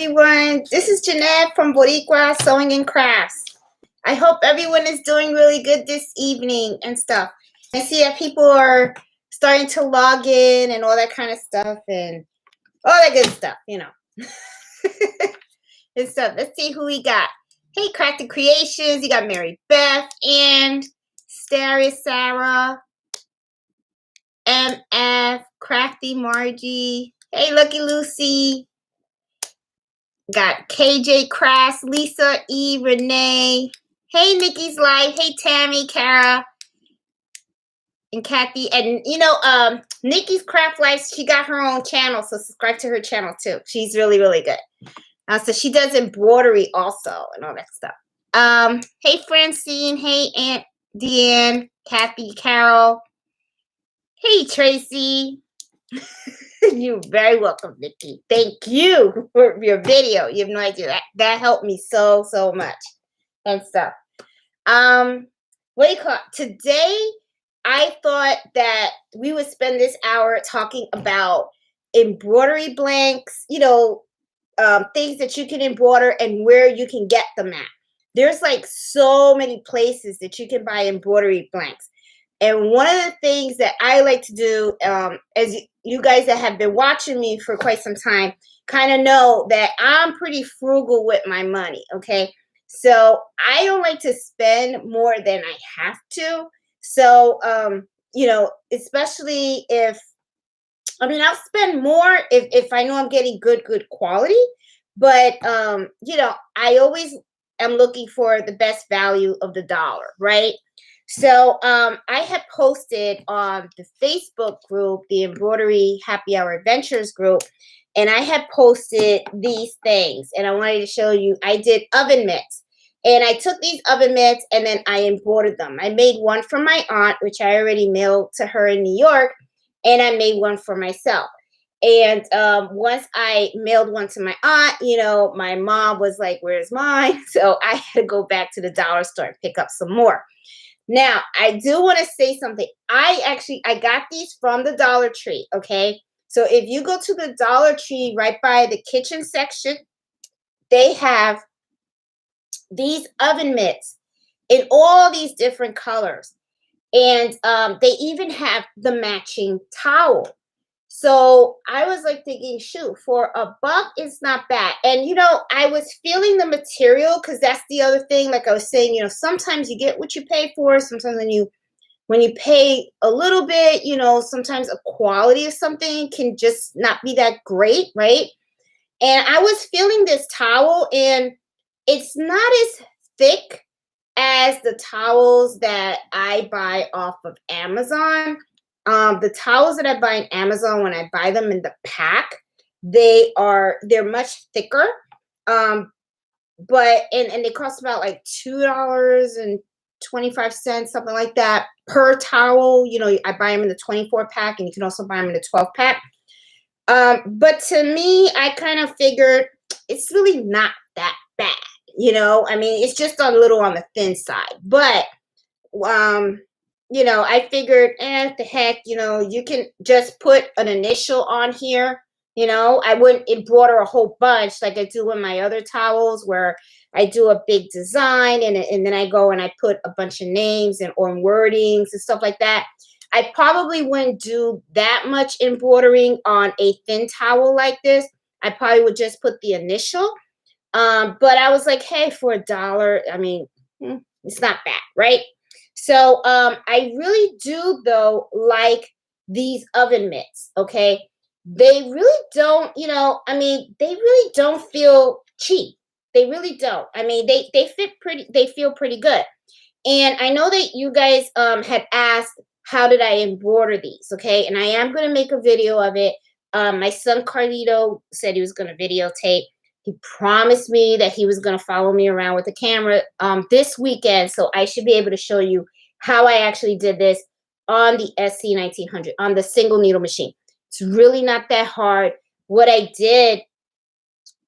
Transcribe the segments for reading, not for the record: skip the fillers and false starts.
Everyone, this is Jeanette from Boricua Sewing and Crafts. I hope everyone is doing really good this evening and stuff. I see that people are starting to log in and all that kind of stuff and all that good stuff, you know. And stuff. Let's see who we got. Hey, Crafted Creations. You got Mary Beth and Starry Sarah, MF, Crafty Margie. Hey, Lucky Lucy. Got KJ Crass, Lisa E, Renee. Hey, Nikki's Life. Hey, Tammy, Kara, and Kathy. And you know, Nikki's Craft Life, she got her own channel, so subscribe to her channel too. She's really, really good. So she does embroidery also and all that stuff. Hey, Francine. Hey, Aunt Deanne, Kathy, Carol. Hey, Tracy. You're very welcome, Nikki. Thank you for your video. You have no idea. That helped me so much and stuff. What do you call it? Today, I thought that we would spend this hour talking about embroidery blanks, you know, things that you can embroider and where you can get them at. There's like so many places that you can buy embroidery blanks. And one of the things that I like to do, as you guys that have been watching me for quite some time kind of know that I'm pretty frugal with my money, okay? So I don't like to spend more than I have to. So, you know, especially if, I mean, I'll spend more if I know I'm getting good quality. But, you know, I always am looking for the best value of the dollar, right? So I had posted on the Facebook group, the Embroidery Happy Hour Adventures group, and I had posted these things. And I wanted to show you, I did oven mitts. And I took these oven mitts and then I embroidered them. I made one for my aunt, which I already mailed to her in New York, and I made one for myself. And once I mailed one to my aunt, you know, my mom was like, where's mine? So I had to go back to the dollar store and pick up some more. Now, I do want to say something. I got these from the Dollar Tree, okay? So if you go to the Dollar Tree right by the kitchen section, they have these oven mitts in all these different colors. And they even have the matching towel. So I was like thinking, shoot, for $1, it's not bad. And, you know, I was feeling the material because that's the other thing. Like I was saying, you know, sometimes you get what you pay for. Sometimes when you pay a little bit, you know, sometimes a quality of something can just not be that great, right? And I was feeling this towel, and it's not as thick as the towels that I buy off of Amazon. The towels that I buy on Amazon, when I buy them in the pack, they're much thicker. But they cost about like $2.25, something like that per towel. You know, I buy them in the 24 pack, and you can also buy them in the 12 pack. But to me, I kind of figured it's really not that bad. You know, I mean, it's just a little on the thin side, but you know, I figured, the heck, you know, you can just put an initial on here. You know, I wouldn't embroider a whole bunch like I do with my other towels, where I do a big design and then I go and I put a bunch of names or wordings and stuff like that. I probably wouldn't do that much embroidering on a thin towel like this. I probably would just put the initial. But I was like, hey, for $1, I mean, it's not bad, right? So I really do, though, like these oven mitts, okay? They really don't, you know, I mean, they really don't feel cheap. They really don't. I mean, they feel pretty good. And I know that you guys had asked, how did I embroider these, okay? And I am going to make a video of it. My son Carlito said he was going to videotape. He promised me that he was going to follow me around with the camera this weekend, so I should be able to show you how I actually did this on the SC1900, on the single needle machine. It's really not that hard. What I did,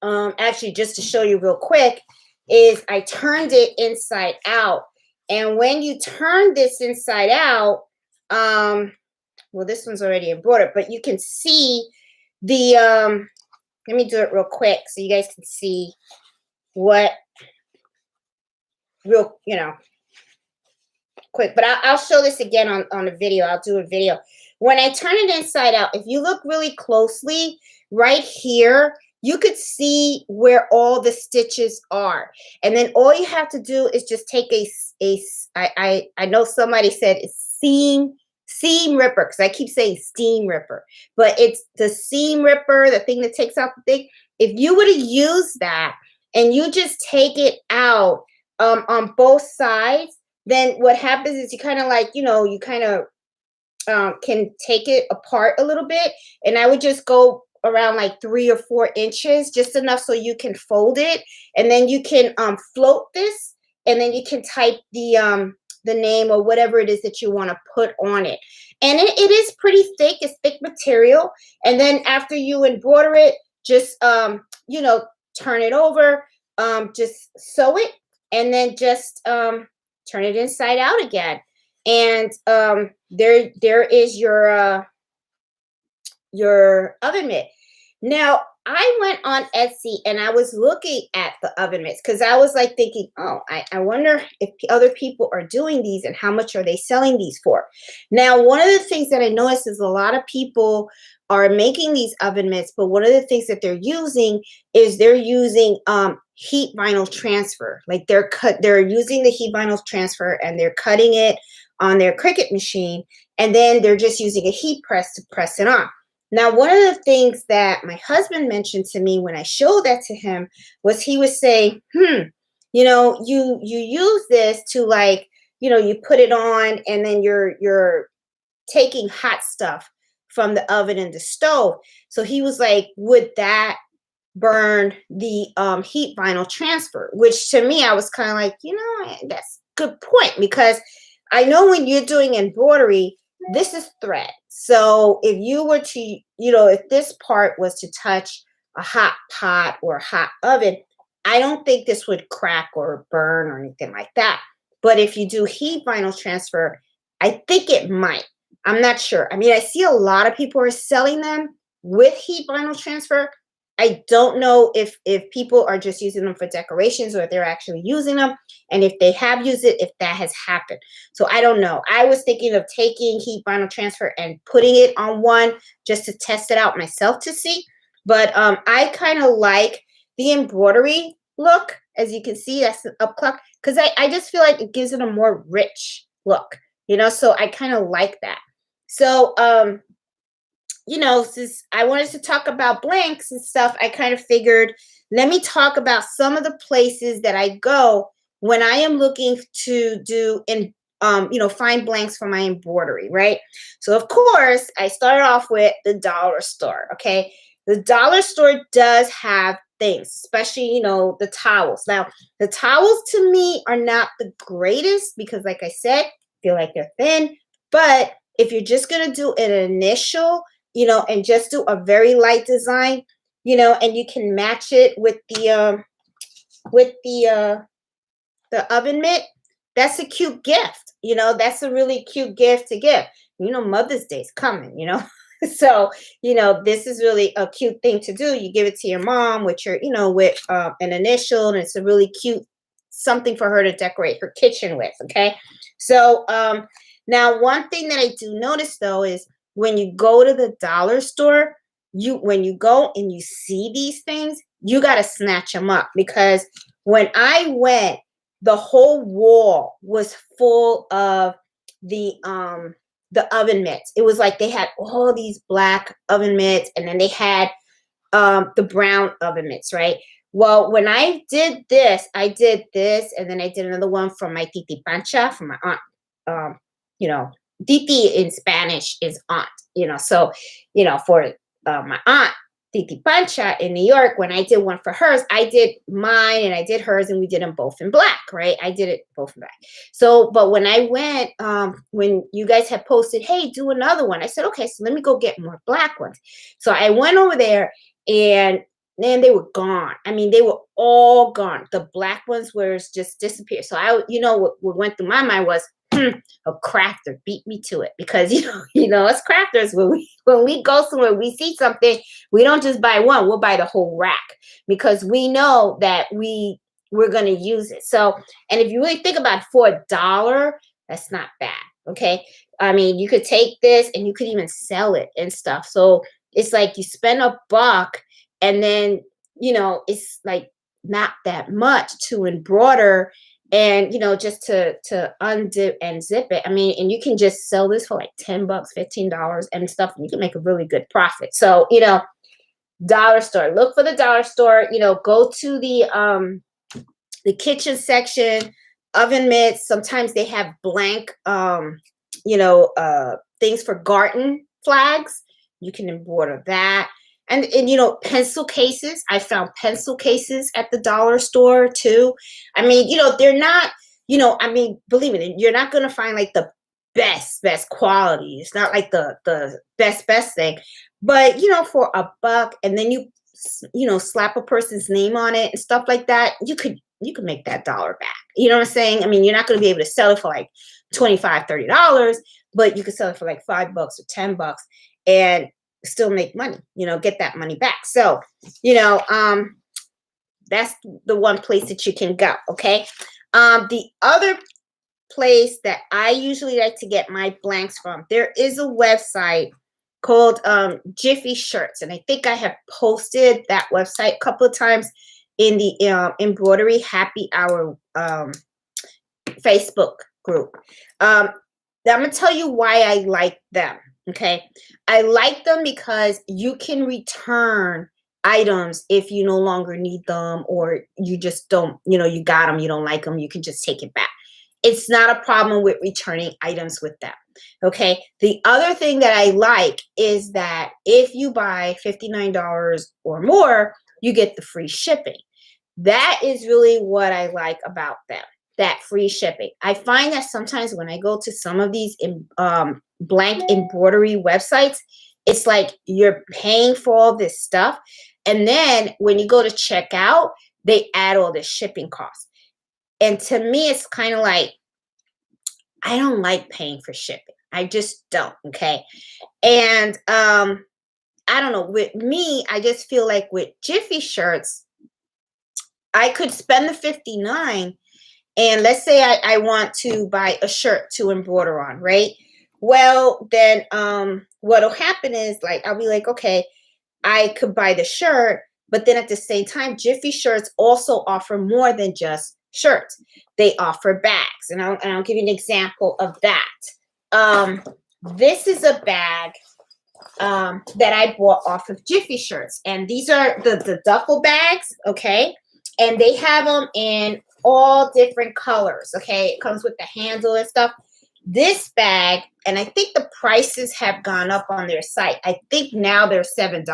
actually, just to show you real quick, is I turned it inside out. And when you turn this inside out, well, this one's already embroidered, but you can see the let me do it real quick so you guys can see what real, quick. But I'll show this again on a video. I'll do a video. When I turn it inside out, if you look really closely, right here, you could see where all the stitches are. And then all you have to do is just take I know somebody said it's seam ripper, because I keep saying steam ripper, but it's the seam ripper, the thing that takes out the thing. If you were to use that and you just take it out on both sides, then what happens is you kind of like, you kind of can take it apart a little bit. And I would just go around like 3 or 4 inches, just enough so you can fold it. And then you can float this, and then you can type the name or whatever it is that you want to put on it. And it is pretty thick. It's thick material. And then after you embroider it, just, turn it over, just sew it, and then just turn it inside out again. And there is your oven mitt. Now, I went on Etsy and I was looking at the oven mitts because I was like thinking, oh, I wonder if other people are doing these and how much are they selling these for. Now, one of the things that I noticed is a lot of people are making these oven mitts, but one of the things that they're using is they're using heat vinyl transfer. Like they're using the heat vinyl transfer and they're cutting it on their Cricut machine, and then they're just using a heat press to press it on. Now, one of the things that my husband mentioned to me when I showed that to him was he was saying, you use this to, like, you put it on and then you're taking hot stuff from the oven and the stove. So he was like, would that burn the heat vinyl transfer? Which to me, I was kind of like, that's a good point, because I know when you're doing embroidery, this is thread. So if you were to, if this part was to touch a hot pot or a hot oven, I don't think this would crack or burn or anything like that. But if you do heat vinyl transfer, I think it might. I'm not sure. I mean, I see a lot of people are selling them with heat vinyl transfer. I don't know if people are just using them for decorations or if they're actually using them. And if they have used it, if that has happened. So I don't know. I was thinking of taking heat vinyl transfer and putting it on one just to test it out myself to see. But I kind of like the embroidery look. As you can see, that's an up clock. Because I just feel like it gives it a more rich look. So I kind of like that. So, since I wanted to talk about blanks and stuff, I kind of figured, let me talk about some of the places that I go when I am looking to do and find blanks for my embroidery, right? So of course, I started off with the dollar store. Okay, the dollar store does have things, especially the towels. Now, the towels to me are not the greatest because, like I said, I feel like they're thin. But if you're just gonna do an initial, and just do a very light design, and you can match it with the oven mitt, that's a cute gift. That's a really cute gift to give. Mother's Day's coming, So, this is really a cute thing to do. You give it to your mom with your, with an initial, and it's a really cute something for her to decorate her kitchen with. Okay. So, now one thing that I do notice though is when you go to the dollar store, when you go and you see these things, you got to snatch them up, because when I went, the whole wall was full of the oven mitts. It was like they had all these black oven mitts, and then they had the brown oven mitts, right? Well, when I did this, and then I did another one from my titi pancha, from my aunt. Titi in Spanish is aunt, so, for my aunt, Titi Pancha in New York, when I did one for hers, I did mine and I did hers, and we did them both in black, right? I did it both in black. So, but when I went, when you guys had posted, hey, do another one, I said, okay, so let me go get more black ones. So I went over there, and then they were gone. I mean, they were all gone. The black ones were just disappeared. So what went through my mind was, A crafter beat me to it, because us crafters, when we go somewhere, we see something, we don't just buy one, we'll buy the whole rack, because we know that we're going to use it. So, and if you really think about it, for $1, that's not bad. Okay. I mean, you could take this and you could even sell it and stuff. So it's like you spend $1, and then, it's like not that much to embroider, and just to undo and zip it. I mean, and you can just sell this for like $10, $15 and stuff, and you can make a really good profit. So, dollar store, look for the dollar store, go to the kitchen section, oven mitts. Sometimes they have blank things for garden flags. You can embroider that. And pencil cases. I found pencil cases at the dollar store too. I mean, they're not, I mean, believe me, you're not going to find like the best quality. It's not like the best thing. But, for $1, and then you slap a person's name on it and stuff like that, you could make that $1 back. You know what I'm saying? I mean, you're not going to be able to sell it for like $25, $30, but you could sell it for like $5 or $10 and still make money, get that money back. So, that's the one place that you can go. Okay. The other place that I usually like to get my blanks from, there is a website called Jiffy Shirts, and I think I have posted that website a couple of times in the Embroidery Happy Hour Facebook group. I'm going to tell you why I like them. Okay. I like them because you can return items if you no longer need them, or you just don't, you got them, you don't like them, you can just take it back. It's not a problem with returning items with them. Okay. The other thing that I like is that if you buy $59 or more, you get the free shipping. That is really what I like about them, that free shipping. I find that sometimes when I go to some of these blank embroidery websites, it's like you're paying for all this stuff, and then when you go to check out, they add all the shipping costs. And to me, it's kind of like, I don't like paying for shipping. I just don't. Okay. And I don't know. With me, I just feel like with Jiffy Shirts, I could spend the $59, and let's say I want to buy a shirt to embroider on, right? Well, then what'll happen is, like, I'll be like, okay, I could buy the shirt, but then at the same time, Jiffy Shirts also offer more than just shirts. They offer bags, and I'll give you an example of that. This is a bag that I bought off of Jiffy Shirts, and these are the duffel bags, okay? And they have them in all different colors, okay? It comes with the handle and stuff. This bag, and I think the prices have gone up on their site. I think now they're $7,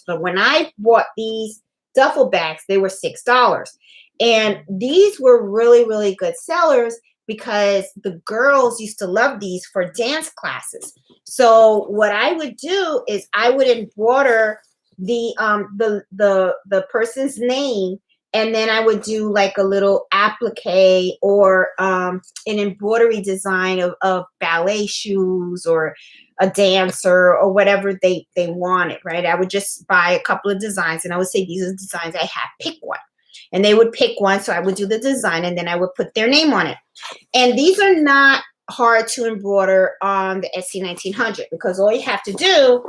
but when I bought these duffel bags, they were $6. And these were really, really good sellers because the girls used to love these for dance classes. So what I would do is I would embroider the person's name, and then I would do like a little applique or an embroidery design of ballet shoes or a dancer or whatever they wanted, right? I would just buy a couple of designs and I would say, these are the designs I have, pick one. And they would pick one, so I would do the design and then I would put their name on it. And these are not hard to embroider on the Etsy 1900, because all you have to do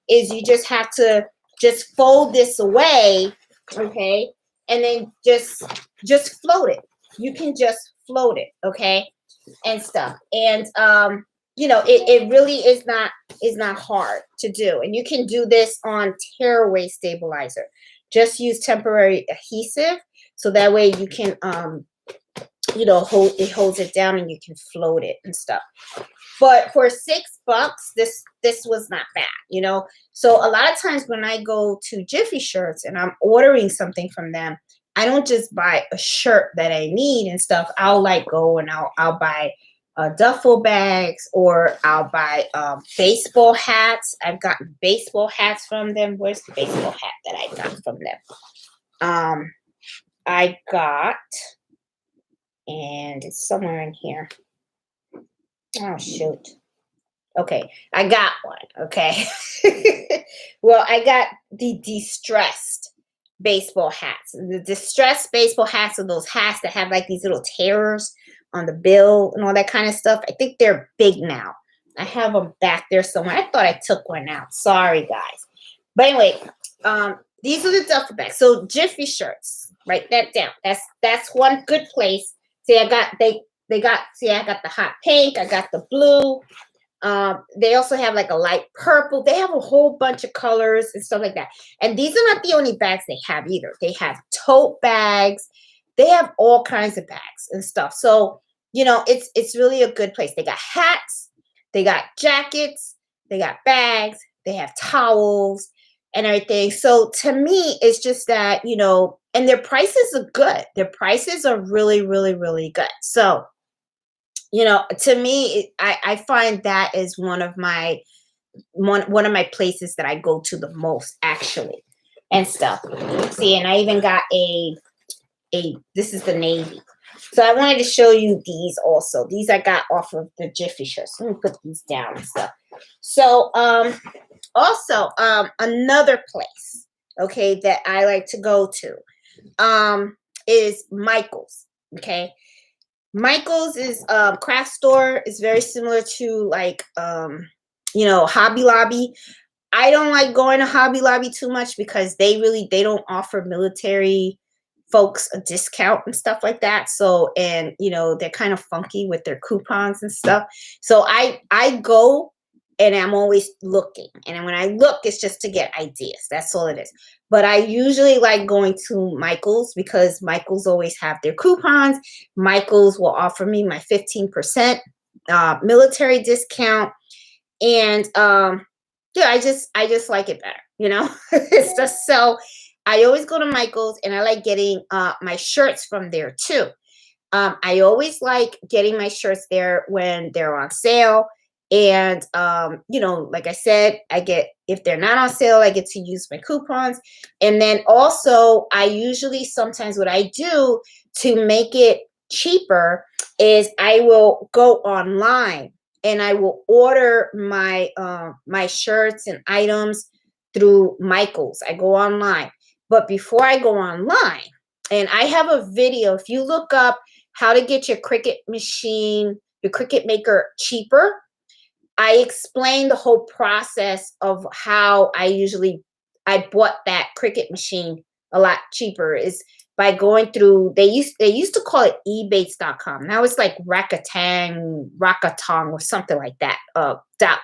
is you just have to just fold this away, okay? And then just float it. You can just float it, okay, and stuff. And it really is not hard to do. And you can do this on tearaway stabilizer. Just use temporary adhesive, so that way you can holds it down and you can float it and stuff. But for $6, this was not bad, So a lot of times when I go to Jiffy Shirts and I'm ordering something from them, I don't just buy a shirt that I need and stuff. I'll go and I'll buy duffel bags, or I'll buy baseball hats. I've gotten baseball hats from them. Where's the baseball hat that I got from them? I got, and it's somewhere in here. Oh, shoot. Okay, I got one. Okay. Well, I got the distressed baseball hats. The distressed baseball hats are those hats that have like these little tears on the bill and all that kind of stuff. I think they're big now. I have them back there somewhere. I thought I took one out. Sorry, guys. But anyway, these are the duffel bags. So Jiffy shirts. Write that down. That's one good place. See, I got they got see I got the hot pink. I got the blue. They also have like a light purple. They have a whole bunch of colors and stuff like that. And these are not the only bags they have either. They have tote bags. They have all kinds of bags and stuff. So, it's really a good place. They got hats, they got jackets, they got bags, they have towels and everything. So to me, it's just that, and their prices are good. Their prices are really, really, really good. So, to me, I find that is one of my places that I go to the most actually and stuff. See, and I even got a this is the navy. So I wanted to show you these also. These I got off of the Jiffy shirts. Let me put these down and stuff. So also another place, okay, that I like to go to is Michael's. Okay. Michael's is craft store is very similar to like Hobby Lobby. I don't like going to Hobby Lobby too much because they don't offer military folks a discount and stuff like that. So and they're kind of funky with their coupons and stuff. So I go and I'm always looking. And when I look, it's just to get ideas. That's all it is. But I usually like going to Michael's because Michael's always have their coupons. Michael's will offer me my 15% military discount. And yeah, I just like it better, It's just so I always go to Michael's and I like getting my shirts from there too. I always like getting my shirts there when they're on sale. And, like I said, if they're not on sale, I get to use my coupons. And then also, I usually sometimes what I do to make it cheaper is I will go online and I will order my shirts and items through Michael's. I go online. But before I go online, and I have a video, if you look up how to get your Cricut maker cheaper, I explained the whole process of how I bought that Cricut machine a lot cheaper is by going through they used to call it ebates.com. Now it's like Rakatong or something like that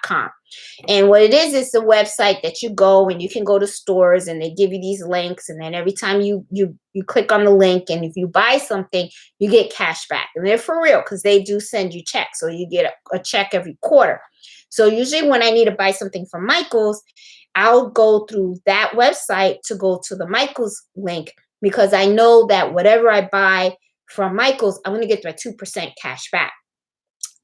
.com. And what it is the website that you go and you can go to stores and they give you these links, and then every time you click on the link and if you buy something, you get cash back. And they're for real because they do send you checks. So you get a check every quarter. So usually when I need to buy something from Michael's, I'll go through that website to go to the Michael's link because I know that whatever I buy from Michael's, I'm going to get my 2% cash back.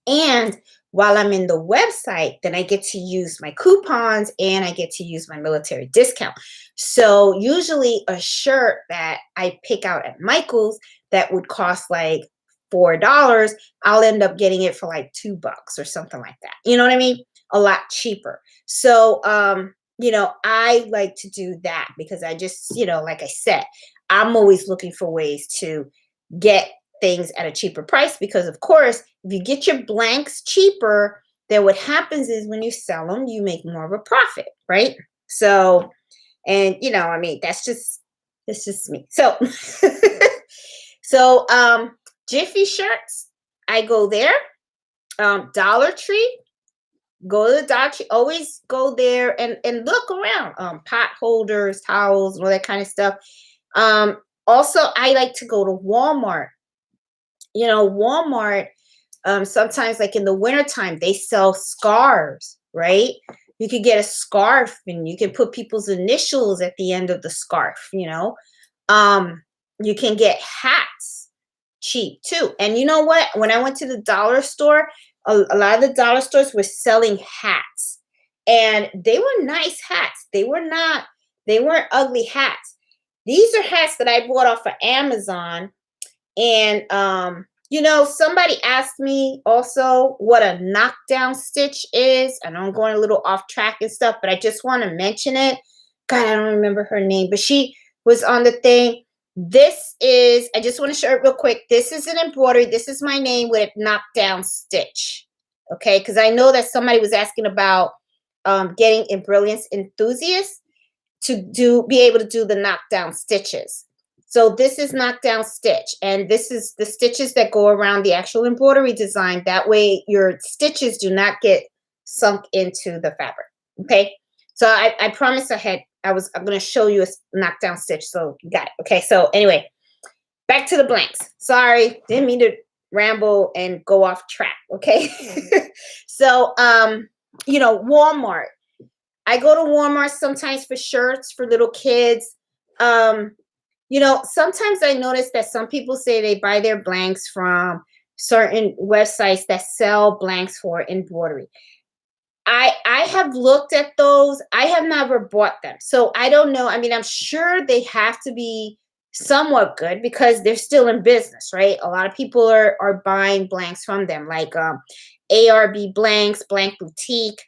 And while I'm in the website, then I get to use my coupons and I get to use my military discount. So usually a shirt that I pick out at Michael's that would cost like $4, I'll end up getting it for like $2 or something like that. You know what I mean? A lot cheaper. So, I like to do that because I just, like I said, I'm always looking for ways to get things at a cheaper price because, of course, if you get your blanks cheaper, then what happens is when you sell them, you make more of a profit, right? So, and that's just me. So, so, Jiffy shirts, I go there. Dollar Tree, go to the Dollar Tree. Always go there and look around. Pot holders, towels, and all that kind of stuff. Also, I like to go to Walmart. Walmart, sometimes like in the wintertime, they sell scarves, right? You could get a scarf and you can put people's initials at the end of the scarf, you can get hats cheap too. And you know what? When I went to the dollar store, a lot of the dollar stores were selling hats and they were nice hats. They weren't ugly hats. These are hats that I bought off of Amazon. And Somebody asked me also what a knockdown stitch is. I know I'm going a little off track and stuff, but I just want to mention it. God, I don't remember her name, but she was on the thing. I just want to show it real quick. This is an embroidery. This is my name with a knockdown stitch. Okay, because I know that somebody was asking about getting a brilliance enthusiast to be able to do the knockdown stitches. So this is knockdown stitch, and this is the stitches that go around the actual embroidery design. That way your stitches do not get sunk into the fabric. Okay, so I promised I'm going to show you a knockdown stitch, so you got it. Okay, so anyway, back to the blanks. Sorry, didn't mean to ramble and go off track. Okay, so Walmart. I go to Walmart sometimes for shirts for little kids. Sometimes I notice that some people say they buy their blanks from certain websites that sell blanks for embroidery. I have looked at those. I have never bought them. So I don't know. I mean, I'm sure they have to be somewhat good because they're still in business, right? A lot of people are buying blanks from them, like ARB Blanks, Blank Boutique.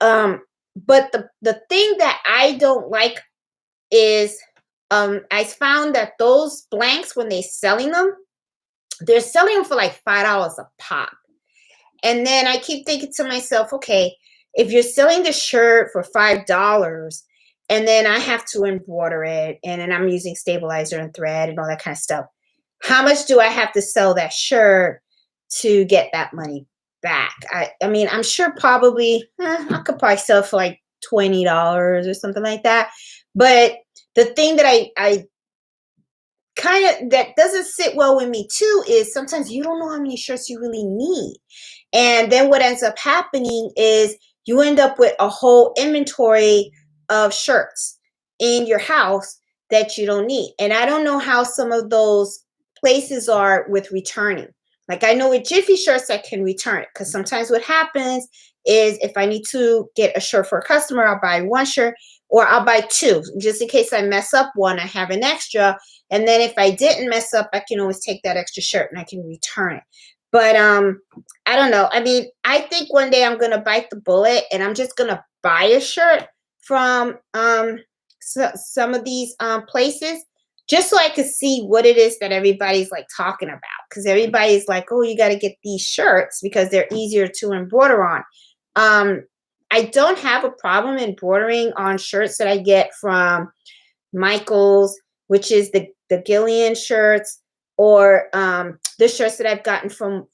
But the thing that I don't like is I found that those blanks, when they're selling them for like $5 a pop. And then I keep thinking to myself, okay, if you're selling the shirt for $5 and then I have to embroider it and then I'm using stabilizer and thread and all that kind of stuff, how much do I have to sell that shirt to get that money back? I mean, I'm sure probably I could probably sell for like $20 or something like that. But the thing that I kind of that doesn't sit well with me too is sometimes you don't know how many shirts you really need. And then what ends up happening is you end up with a whole inventory of shirts in your house that you don't need. And I don't know how some of those places are with returning. Like I know with Jiffy shirts I can return it because sometimes what happens is if I need to get a shirt for a customer, I'll buy one shirt or I'll buy two just in case I mess up one, I have an extra. And then if I didn't mess up, I can always take that extra shirt and I can return it. But I don't know. I mean, I think one day I'm gonna bite the bullet and I'm just gonna buy a shirt from some of these places just so I could see what it is that everybody's like talking about. Because everybody's like, oh, you got to get these shirts because they're easier to embroider on. I don't have a problem embroidering on shirts that I get from Michael's, which is the Gillian shirts, or the shirts that I've gotten from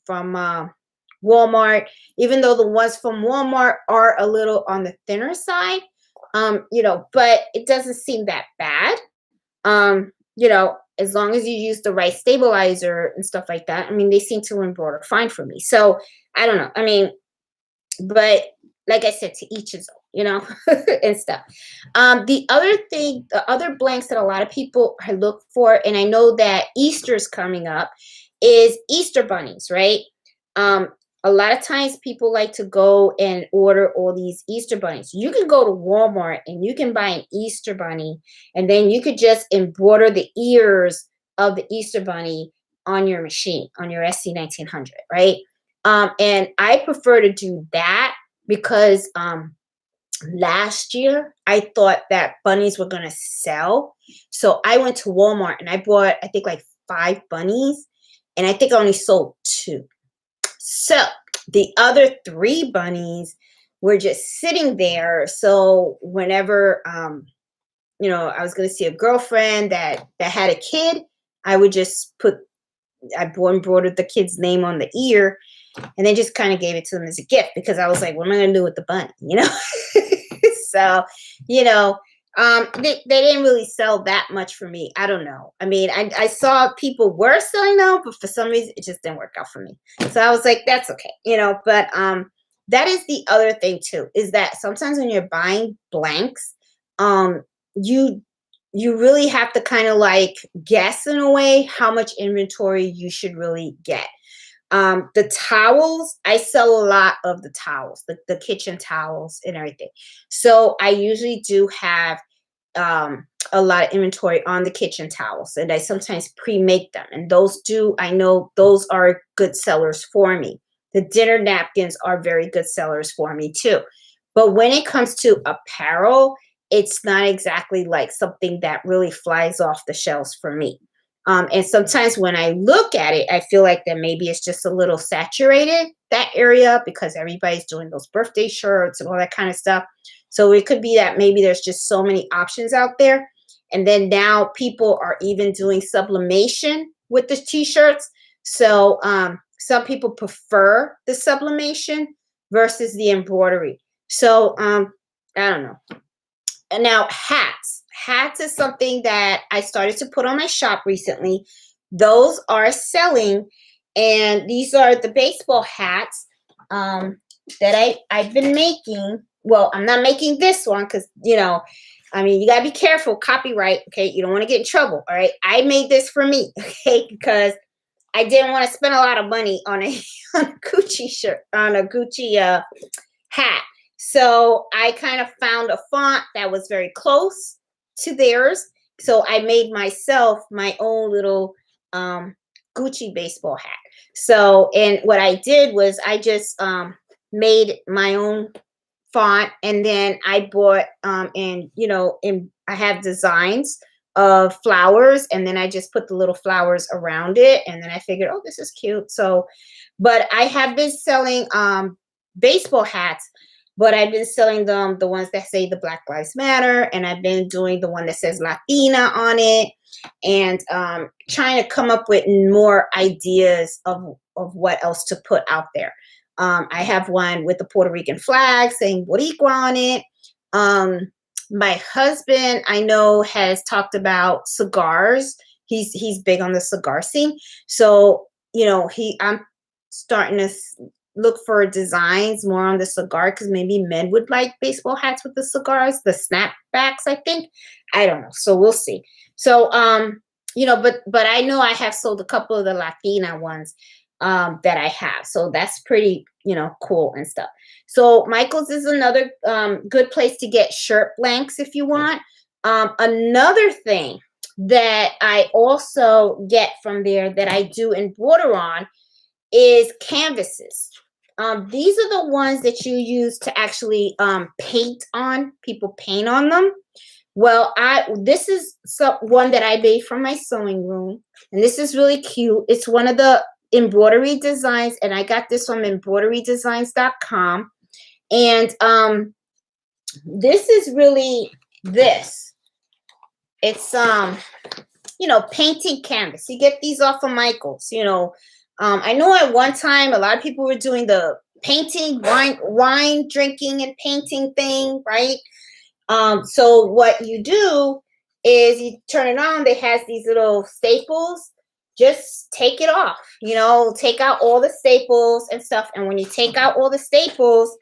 Walmart, even though the ones from Walmart are a little on the thinner side, but it doesn't seem that bad. As long as you use the right stabilizer and stuff like that, I mean, they seem to embroider fine for me. So I don't know. I mean, but like I said, to each his own, and stuff. The other blanks that a lot of people look for, and I know that Easter's coming up, is Easter bunnies, right? A lot of times people like to go and order all these Easter bunnies. You can go to Walmart and you can buy an Easter bunny, and then you could just embroider the ears of the Easter bunny on your machine, on your SC1900, right? And I prefer to do that because last year I thought that bunnies were going to sell. So I went to Walmart and I bought, I think, like 5 bunnies, and I think I only sold 2. So the other 3 bunnies were just sitting there. So whenever, I was going to see a girlfriend that had a kid, I would just embroidered the kid's name on the ear and then just kind of gave it to them as a gift because I was like, what am I going to do with the bunny? So, they didn't really sell that much for me. I don't know. I mean, I saw people were selling them, but for some reason it just didn't work out for me. So I was like, that's okay, but that is the other thing too, is that sometimes when you're buying blanks, you really have to kind of like guess in a way how much inventory you should really get. The towels, I sell a lot of the towels, the kitchen towels and everything. So I usually do have a lot of inventory on the kitchen towels, and I sometimes pre-make them. And those do, I know those are good sellers for me. The dinner napkins are very good sellers for me too. But when it comes to apparel, it's not exactly like something that really flies off the shelves for me. And sometimes when I look at it, I feel like that maybe it's just a little saturated, that area, because everybody's doing those birthday shirts and all that kind of stuff. So it could be that maybe there's just so many options out there. And then now people are even doing sublimation with the t-shirts. So some people prefer the sublimation versus the embroidery. So I don't know. And now hats. Hats is something that I started to put on my shop recently. Those are selling, and these are the baseball hats that I've been making. Well, I'm not making this one because, you know, I mean, you got to be careful, copyright, okay? You don't want to get in trouble, all right? I made this for me, okay? Because I didn't want to spend a lot of money on a, on a Gucci shirt, on a Gucci hat. So I kind of found a font that was very close to theirs. So I made myself my own little Gucci baseball hat. So, and what I did was I just made my own font, and then I bought and you know, and I have designs of flowers, and then I just put the little flowers around it, and then I figured, oh, this is cute. So, but I have been selling baseball hats, but I've been selling them, the ones that say the Black Lives Matter, and I've been doing the one that says Latina on it, and trying to come up with more ideas of what else to put out there. I have one with the Puerto Rican flag saying Boricua on it. My husband, I know, has talked about cigars. He's big on the cigar scene. So, you know, I'm starting to look for designs more on the cigar, because maybe men would like baseball hats with the cigars, the snapbacks, I think. I don't know. So we'll see. So, you know, but I know I have sold a couple of the Latina ones that I have. So that's pretty, you know, cool and stuff. So Michael's is another good place to get shirt blanks if you want. Another thing that I also get from there that I do embroider on is canvases. These are the ones that you use to actually paint on. People paint on them. Well, this is one that I made from my sewing room, and this is really cute. It's one of the embroidery designs, and I got this from embroiderydesigns.com. And this is really this. It's you know, painting canvas. You get these off of Michael's, you know. I know at one time a lot of people were doing the painting, wine drinking and painting thing, right? So what you do is you turn it on. They has these little staples. Just take it off, you know, take out all the staples and stuff. And when you take out all the staples,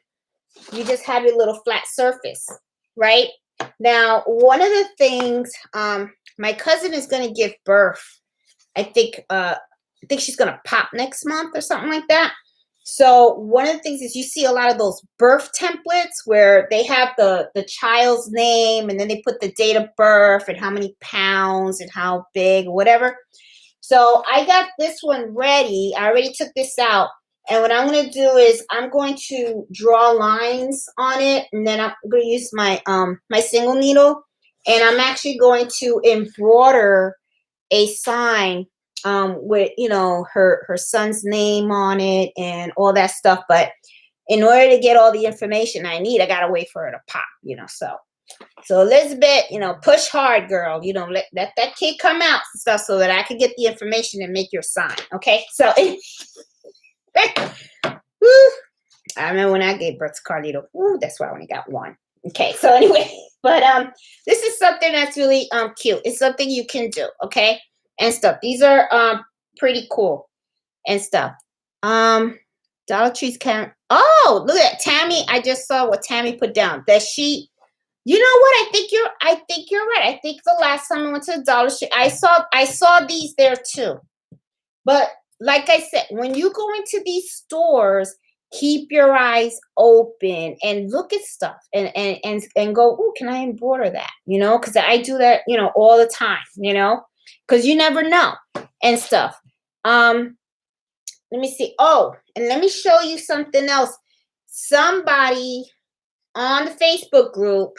you just have your little flat surface, right? Now, one of the things, my cousin is going to give birth. I think she's going to pop next month or something like that. So one of the things is you see a lot of those birth templates where they have the child's name, and then they put the date of birth and how many pounds and how big or whatever. So I got this one ready. I already took this out. And what I'm going to do is I'm going to draw lines on it, and then I'm going to use my my single needle, and I'm actually going to embroider a sign with, you know, her son's name on it and all that stuff. But in order to get all the information I need, I got to wait for her to pop, you know. So Elizabeth, you know, push hard, girl. You know, let that kid come out and stuff so that I can get the information and make your sign. Okay. So I remember when I gave birth to Carlito. Ooh, that's why I only got one. Okay, so anyway, but this is something that's really cute. It's something you can do, okay, and stuff. These are pretty cool and stuff. Dollar Tree's can. Oh, look at Tammy! I just saw what Tammy put down. That she, you know what? I think you're right. I think the last time I went to the Dollar Tree, I saw these there too. But like I said, when you go into these stores, keep your eyes open and look at stuff and go, oh, can I embroider that? Because I do that, all the time, because you never know and stuff. Let me see. Oh, and let me show you something else. Somebody on the Facebook group,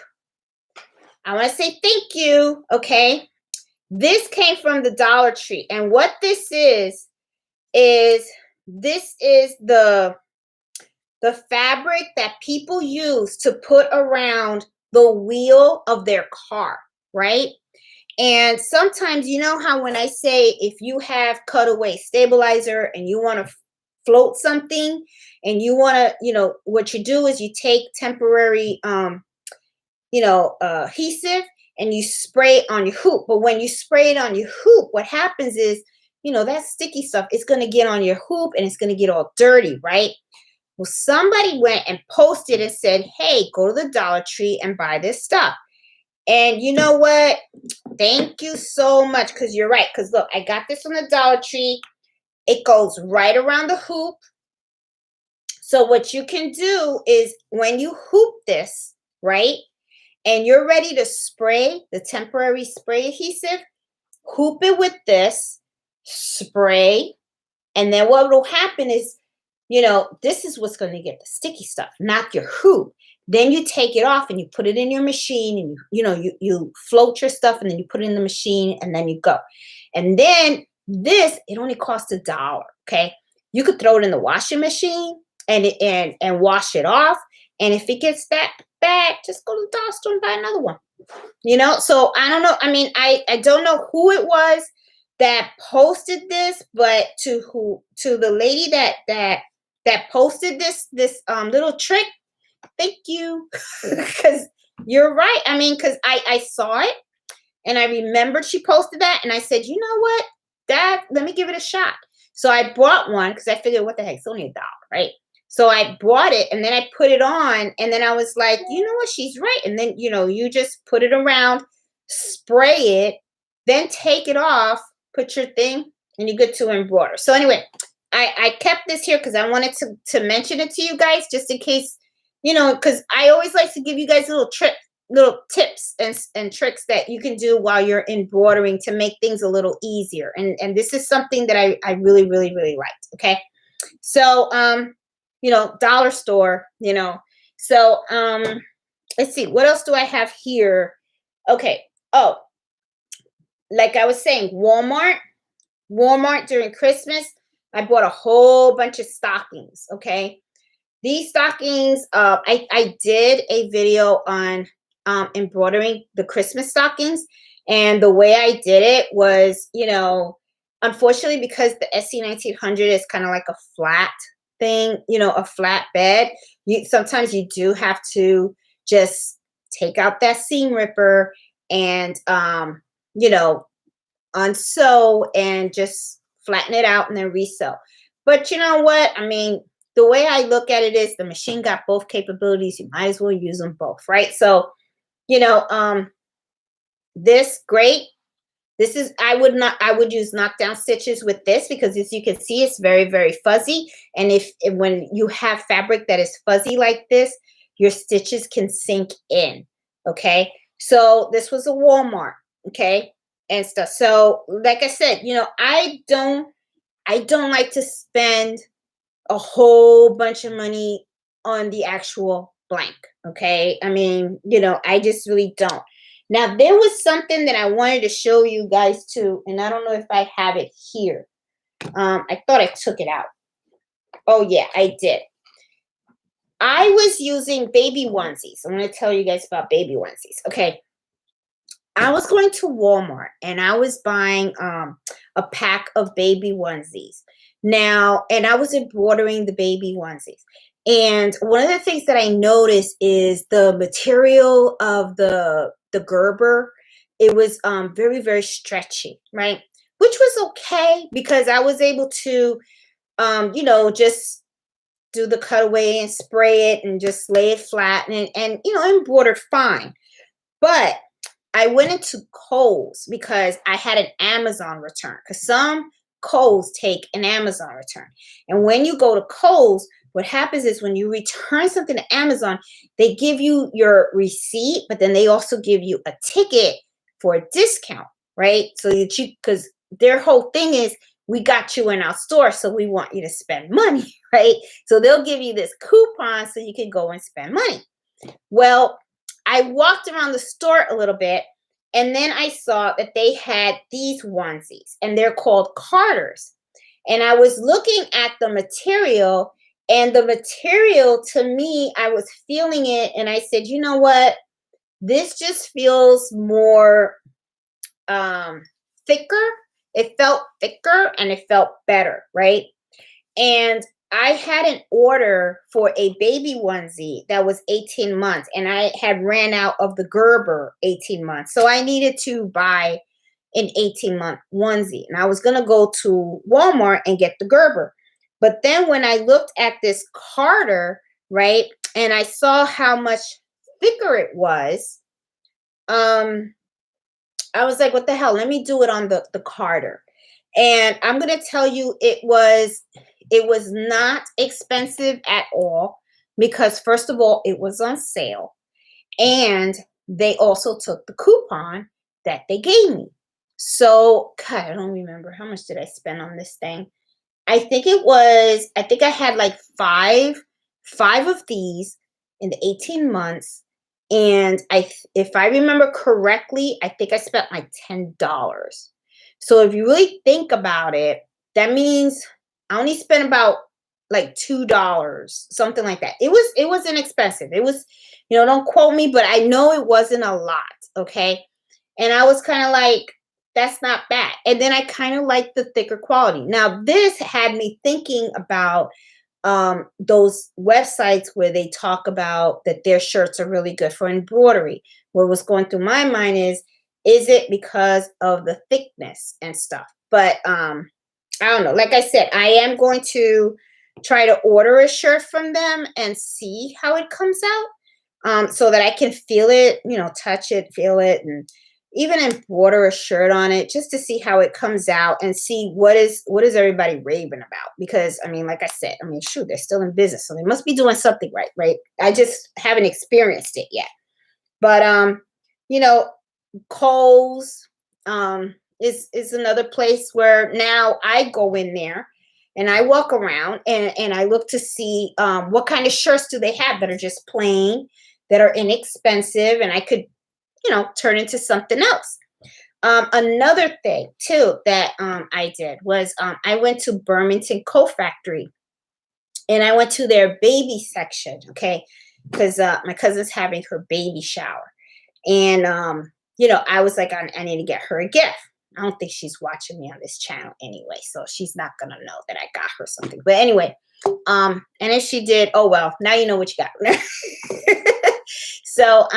I want to say thank you. Okay. This came from the Dollar Tree. And what this is this is the fabric that people use to put around the wheel of their car, right? And sometimes, you know how when I say if you have cutaway stabilizer and you want to float something and you want to, what you do is you take temporary, adhesive and you spray it on your hoop. But when you spray it on your hoop, what happens is, that sticky stuff, it's going to get on your hoop and it's going to get all dirty, right? Well, somebody went and posted and said, hey, go to the Dollar Tree and buy this stuff. And you know what? Thank you so much, because you're right. Because look, I got this from the Dollar Tree. It goes right around the hoop. So what you can do is when you hoop this, right, and you're ready to spray the temporary spray adhesive, hoop it with this, spray, and then what will happen is, this is what's going to get the sticky stuff, not your hoop. Then you take it off and you put it in your machine and you float your stuff and then you put it in the machine and then you go. And then it only costs $1. Okay. You could throw it in the washing machine and wash it off. And if it gets that bad, just go to the dollar store and buy another one. So I don't know. I mean, I don't know who it was that posted this, but to the lady that posted this little trick, thank you. Because you're right. I mean, because I saw it and I remembered she posted that and I said, you know what, let me give it a shot. So I bought one because I figured, what the heck, it's only $1, right? So I bought it and then I put it on and then I was like, you know what, she's right. And then, you just put it around, spray it, then take it off, put your thing, and you're good to embroider. So anyway, I kept this here because I wanted to mention it to you guys just in case, because I always like to give you guys little tips and tricks that you can do while you're embroidering to make things a little easier. And this is something that I really, really, really liked. Okay. So, dollar store, so, let's see, what else do I have here? Okay. Oh, like I was saying, Walmart during Christmas, I bought a whole bunch of stockings. Okay. These stockings, I did a video on embroidering the Christmas stockings. And the way I did it was, unfortunately, because the SC1900 is kind of like a flat thing, a flat bed, sometimes you do have to just take out that seam ripper and, unsew and just flatten it out and then resew. But you know what? I mean, the way I look at it is the machine got both capabilities. You might as well use them both, right? So, this great. This is, I would use knockdown stitches with this because as you can see, it's very, very fuzzy. And when you have fabric that is fuzzy like this, your stitches can sink in. Okay. So this was a Walmart. Okay. And stuff. So like I said, I don't like to spend a whole bunch of money on the actual blank. Okay. I mean, I just really don't. Now, there was something that I wanted to show you guys too, and I don't know if I have it here. I thought I took it out. Oh, yeah, I did. I was using baby onesies. I'm going to tell you guys about baby onesies. Okay. I was going to Walmart, and I was buying a pack of baby onesies. Now, and I was embroidering the baby onesies. And one of the things that I noticed is the material of the Gerber. It was very, very stretchy, right? Which was okay because I was able to, just do the cutaway and spray it and just lay it flat and embroidered fine. But I went into Kohl's because I had an Amazon return because some Kohl's take an Amazon return. And when you go to Kohl's, what happens is when you return something to Amazon, they give you your receipt, but then they also give you a ticket for a discount, right? So that you, because their whole thing is, we got you in our store, so we want you to spend money, right? So they'll give you this coupon so you can go and spend money. Well, I walked around the store a little bit, and then I saw that they had these onesies, and they're called Carters. And I was looking at the material, and the material, to me, I was feeling it, and I said, you know what? This just feels more thicker. It felt thicker and it felt better, right? And I had an order for a baby onesie that was 18 months, and I had ran out of the Gerber 18 months. So I needed to buy an 18-month onesie. And I was going to go to Walmart and get the Gerber. But then when I looked at this Carter, right, and I saw how much thicker it was, I was like, what the hell? Let me do it on the Carter. And I'm going to tell you, it was not expensive at all, because first of all, it was on sale, and they also took the coupon that they gave me. So, God, I don't remember how much did I spend on this thing. I think I had like five of these in the 18 months. And if I remember correctly, I think I spent like $10. So if you really think about it, that means I only spent about like $2, something like that. It was inexpensive. It was, don't quote me, but I know it wasn't a lot. Okay. And I was kind of like, that's not bad. And then I kind of like the thicker quality. Now, this had me thinking about those websites where they talk about that their shirts are really good for embroidery. What was going through my mind is it because of the thickness and stuff? But I don't know. Like I said, I am going to try to order a shirt from them and see how it comes out, so that I can feel it, touch it, feel it, and even embroider a shirt on it, just to see how it comes out and see what is everybody raving about. Because I mean, like I said, shoot, they're still in business, so they must be doing something right? I just haven't experienced it yet. But you know, Kohl's is another place where now I go in there and I walk around and I look to see what kind of shirts do they have that are just plain, that are inexpensive, and I could turn into something else. Another thing too that I did was I went to Burlington Coat Factory, and I went to their baby section, okay, because my cousin's having her baby shower, and I was like, I need to get her a gift. I don't think she's watching me on this channel anyway, so she's not gonna know that I got her something. But anyway, and if she did, oh well, now you know what you got. So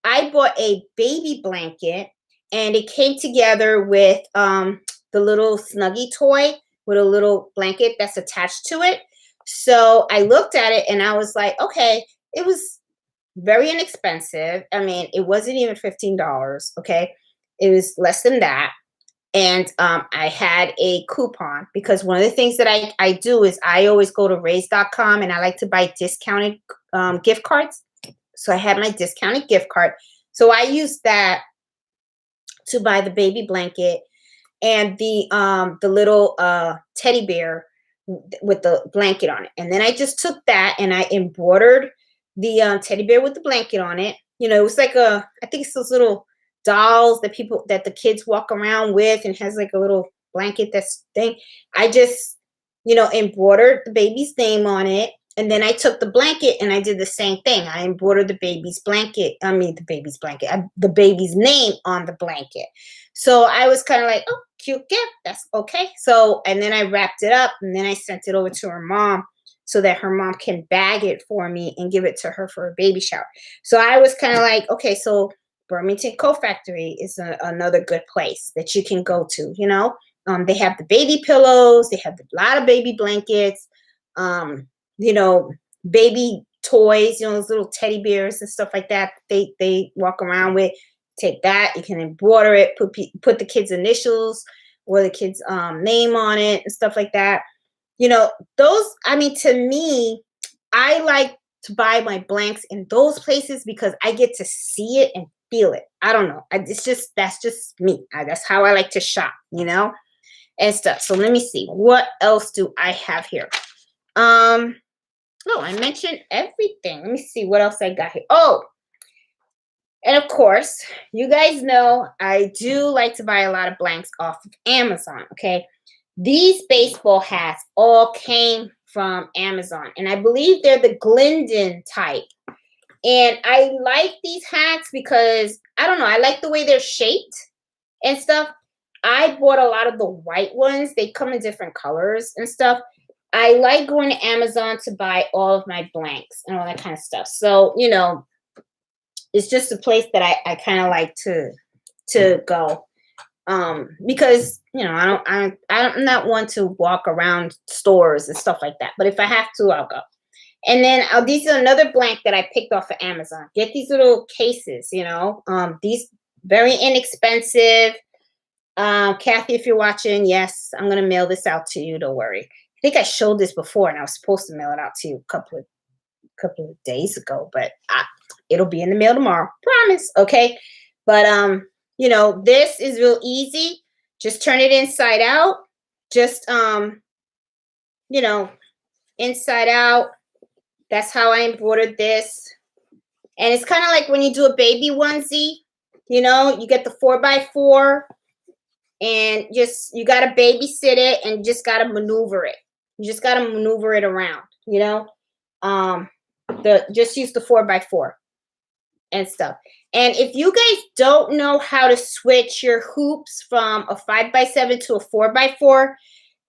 I bought a baby blanket, and it came together with the little Snuggie toy with a little blanket that's attached to it. So I looked at it and I was like, okay, it was very inexpensive. I mean, it wasn't even $15. Okay. It was less than that. And I had a coupon, because one of the things that I do is I always go to raise.com and I like to buy discounted gift cards. So I had my discounted gift card. So I used that to buy the baby blanket and the little teddy bear with the blanket on it. And then I just took that and I embroidered the teddy bear with the blanket on it. It was like I think it's those little dolls that the kids walk around with, and has like a little blanket that's thing. I just, embroidered the baby's name on it. And then I took the blanket and I did the same thing. I embroidered the baby's name on the blanket. So I was kind of like, oh, cute gift. That's okay. So, and then I wrapped it up and then I sent it over to her mom so that her mom can bag it for me and give it to her for a baby shower. So I was kind of like, okay, so Burlington Coat Factory is another good place that you can go to, They have the baby pillows. They have a lot of baby blankets. Baby toys, those little teddy bears and stuff like that. They walk around with. Take that, you can embroider it, put the kids' initials or the kid's name on it and stuff like that. You know, those, I mean, to me, I like to buy my blanks in those places because I get to see it and feel it. I don't know. It's just, that's just me. That's how I like to shop, you know, and stuff. So let me see. What else do I have here? Oh, I mentioned everything. Let me see what else I got here. Oh, and of course, you guys know I do like to buy a lot of blanks off of Amazon, okay? These baseball hats all came from Amazon, and I believe they're the Glendon type. And I like these hats because, I don't know, I like the way they're shaped and stuff. I bought a lot of the white ones. They come in different colors and stuff. I like going to Amazon to buy all of my blanks and all that kind of stuff. So, you know, it's just a place that I kind of like to go, because you know I'm not one to walk around stores and stuff like that, but if I have to, I'll go. And then these are another blank that I picked off of Amazon. Get these little cases, you know, these very inexpensive. Kathy, if you're watching, yes, I'm gonna mail this out to you, don't worry. I think I showed this before and I was supposed to mail it out to you a couple of days ago, but it'll be in the mail tomorrow, promise. Okay, but you know, this is real easy. Just turn it inside out. Just you know, inside out. That's how I embroidered this. And it's kind of like when you do a baby onesie, you know, you get the 4x4 and just, you got to babysit it and you just got to maneuver it. You just got to maneuver it around, you know. Just use the 4x4 and stuff. And if you guys don't know how to switch your hoops from a 5x7 to a 4x4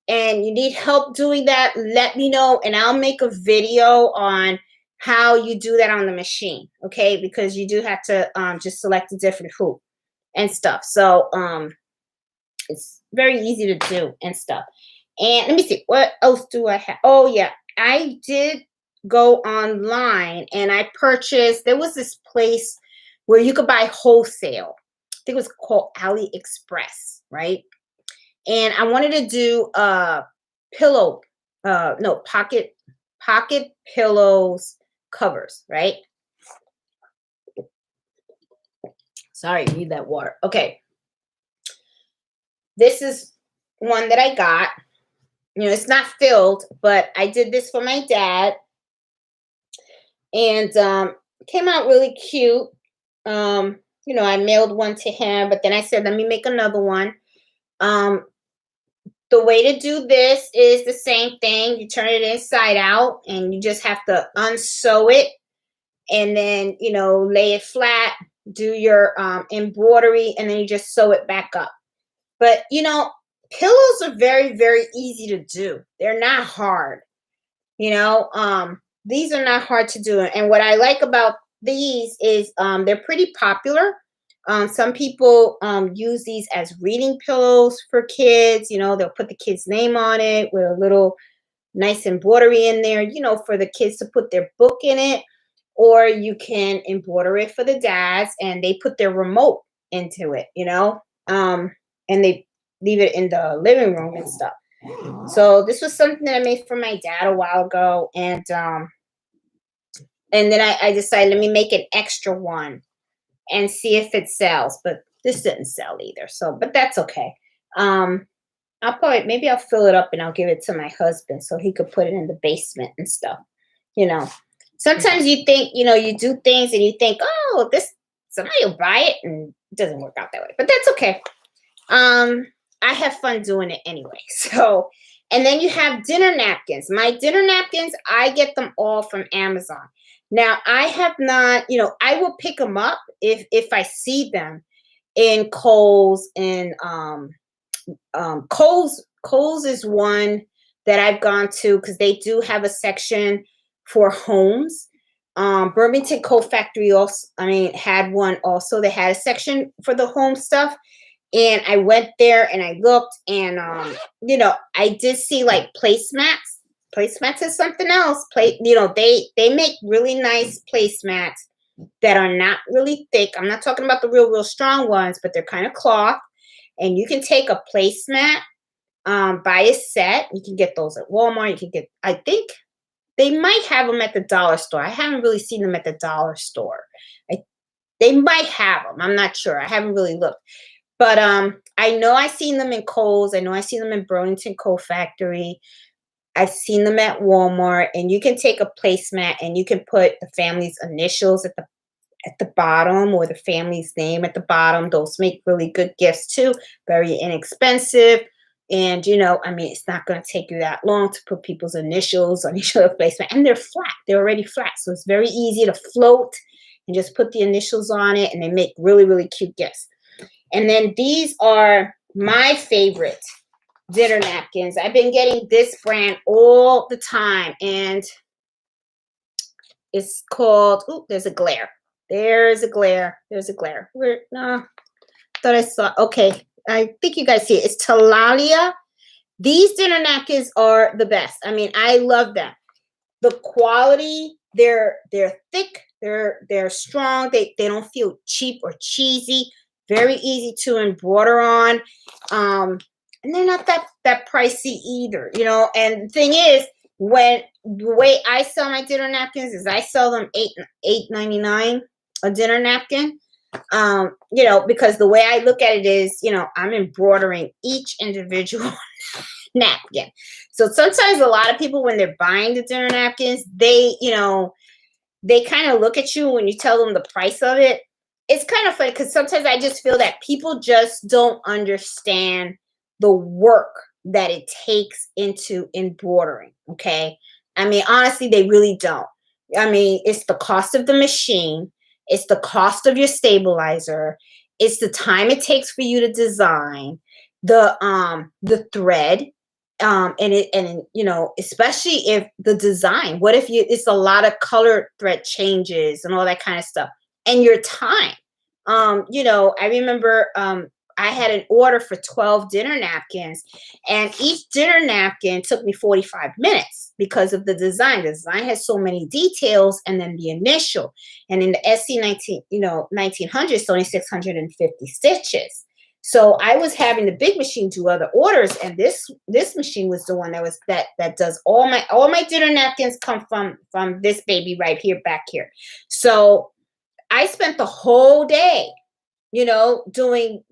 and you need help doing that, let me know and I'll make a video on how you do that on the machine, okay? Because you do have to just select a different hoop and stuff. So it's very easy to do and stuff. And let me see, what else do I have? Oh yeah, I did go online and I purchased, there was this place where you could buy wholesale. I think it was called AliExpress, right? And I wanted to do pillow, no, pocket pillows covers, right? Sorry, need that water. Okay. This is one that I got. You know, it's not filled, but I did this for my dad. And came out really cute. You know, I mailed one to him, but then I said, let me make another one. The way to do this is the same thing. You turn it inside out and you just have to unsew it and then, you know, lay it flat, do your embroidery, and then you just sew it back up. But, you know, pillows are very, very easy to do. They're not hard. You know, these are not hard to do. And what I like about these is they're pretty popular. Some people use these as reading pillows for kids. You know, they'll put the kid's name on it with a little nice embroidery in there, you know, for the kids to put their book in it. Or you can embroider it for the dads and they put their remote into it, you know, and they leave it in the living room and stuff. So this was something that I made for my dad a while ago. And then I decided, let me make an extra one and see if it sells. But this didn't sell either. So, but that's okay. Maybe I'll fill it up and I'll give it to my husband so he could put it in the basement and stuff. You know, sometimes you think, you know, you do things and you think, oh, somebody will buy it, and it doesn't work out that way. But that's okay. I have fun doing it anyway. So, and then you have dinner napkins. My dinner napkins, I get them all from Amazon. Now, I have not, you know, I will pick them up if I see them in Kohl's. And Kohl's is one that I've gone to because they do have a section for homes. Burlington Coat Factory also, had one also. They had a section for the home stuff. And I went there and I looked and, you know, I did see like placemats. Placemats is something else. You know, they make really nice placemats that are not really thick. I'm not talking about the real strong ones, but they're kind of cloth. And you can take a placemat buy a set. You can get those at Walmart. You can get, I think they might have them at the dollar store. I haven't really seen them at the dollar store. I, they might have them. I'm not sure. I haven't really looked. But I know I've seen them in Kohl's. I know I've seen them in Burlington Coat Factory. I've seen them at Walmart. And you can take a placemat and you can put the family's initials at the bottom, or the family's name at the bottom. Those make really good gifts too. Very inexpensive. And, I mean, it's not going to take you that long to put people's initials on each other placement. And they're flat. They're already flat. So it's very easy to float and just put the initials on it. And they make really, really cute gifts. And then these are my favorite dinner napkins. I've been getting this brand all the time. And it's called, there's a glare. There's a glare. There's a glare. No, thought I saw. Okay, I think you guys see it. It's Talalia. These dinner napkins are the best. I mean, I love them. The quality, they're thick. They're strong. They don't feel cheap or cheesy. Very easy to embroider on. And they're not that pricey either. And the thing is, the way I sell my dinner napkins is I sell them $8.99 a dinner napkin. Because the way I look at it is, I'm embroidering each individual napkin. So sometimes a lot of people, when they're buying the dinner napkins, they kind of look at you when you tell them the price of it. It's kind of funny because sometimes I just feel that people just don't understand the work that it takes into embroidering. Okay. I mean, honestly, they really don't. I mean, it's the cost of the machine. It's the cost of your stabilizer. It's the time it takes for you to design the thread. Especially if the design, what if it's a lot of color thread changes and all that kind of stuff, and your time. I remember, I had an order for 12 dinner napkins, and each dinner napkin took me 45 minutes because of the design. The design has so many details, and then the initial. And in the SC 1900, it's only 650 stitches. So I was having the big machine do other orders, and this machine was the one that does all my dinner napkins come from this baby right here, back here. So I spent the whole day, doing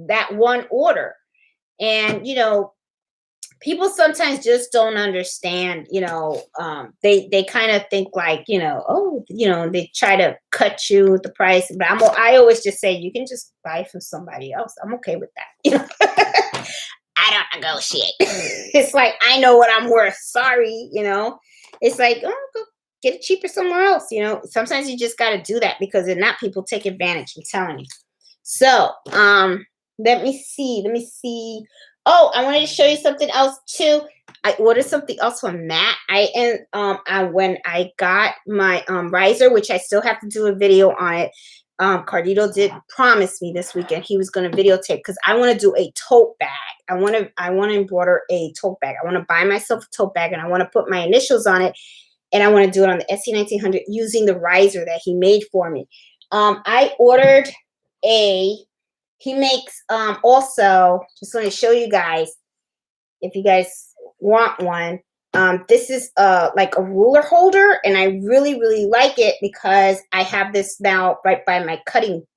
that one order. And, people sometimes just don't understand, they kind of think like, they try to cut you with the price. But I always just say, you can just buy from somebody else. I'm okay with that. I don't negotiate. It's like, I know what I'm worth. Sorry. It's like, go get it cheaper somewhere else. Sometimes you just got to do that, because if not, people take advantage. I'm telling you. So, let me see. Oh, I wanted to show you something else too. I ordered something else from Matt. When I got my riser, which I still have to do a video on it. Cardito did promise me this weekend he was going to videotape, because I want to do a tote bag. I want to embroider a tote bag. I want to buy myself a tote bag, and I want to put my initials on it, and I want to do it on the SC 1900 using the riser that he made for me. I ordered he makes, also, just want to show you guys, if you guys want one, this is like a ruler holder, and I really, really like it because I have this now right by my cutting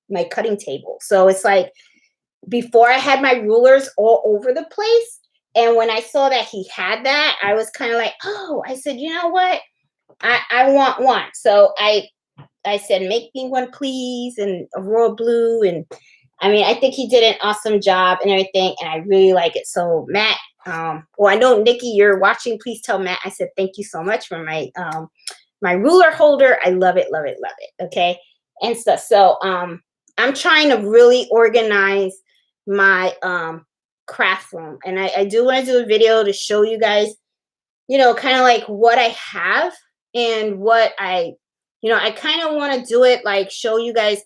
table. So it's like, before I had my rulers all over the place, and when I saw that he had that, I was kind of like, oh, I said, you know what? I want one. So I said, make me one, please, and a royal blue. And I mean, I think he did an awesome job and everything, and I really like it. So Matt, I know Nikki, you're watching. Please tell Matt I said thank you so much for my my ruler holder. I love it, love it, love it. Okay, and stuff. So I'm trying to really organize my craft room, and I do want to do a video to show you guys, kind of like what I have and what I kind of want to do it like show you guys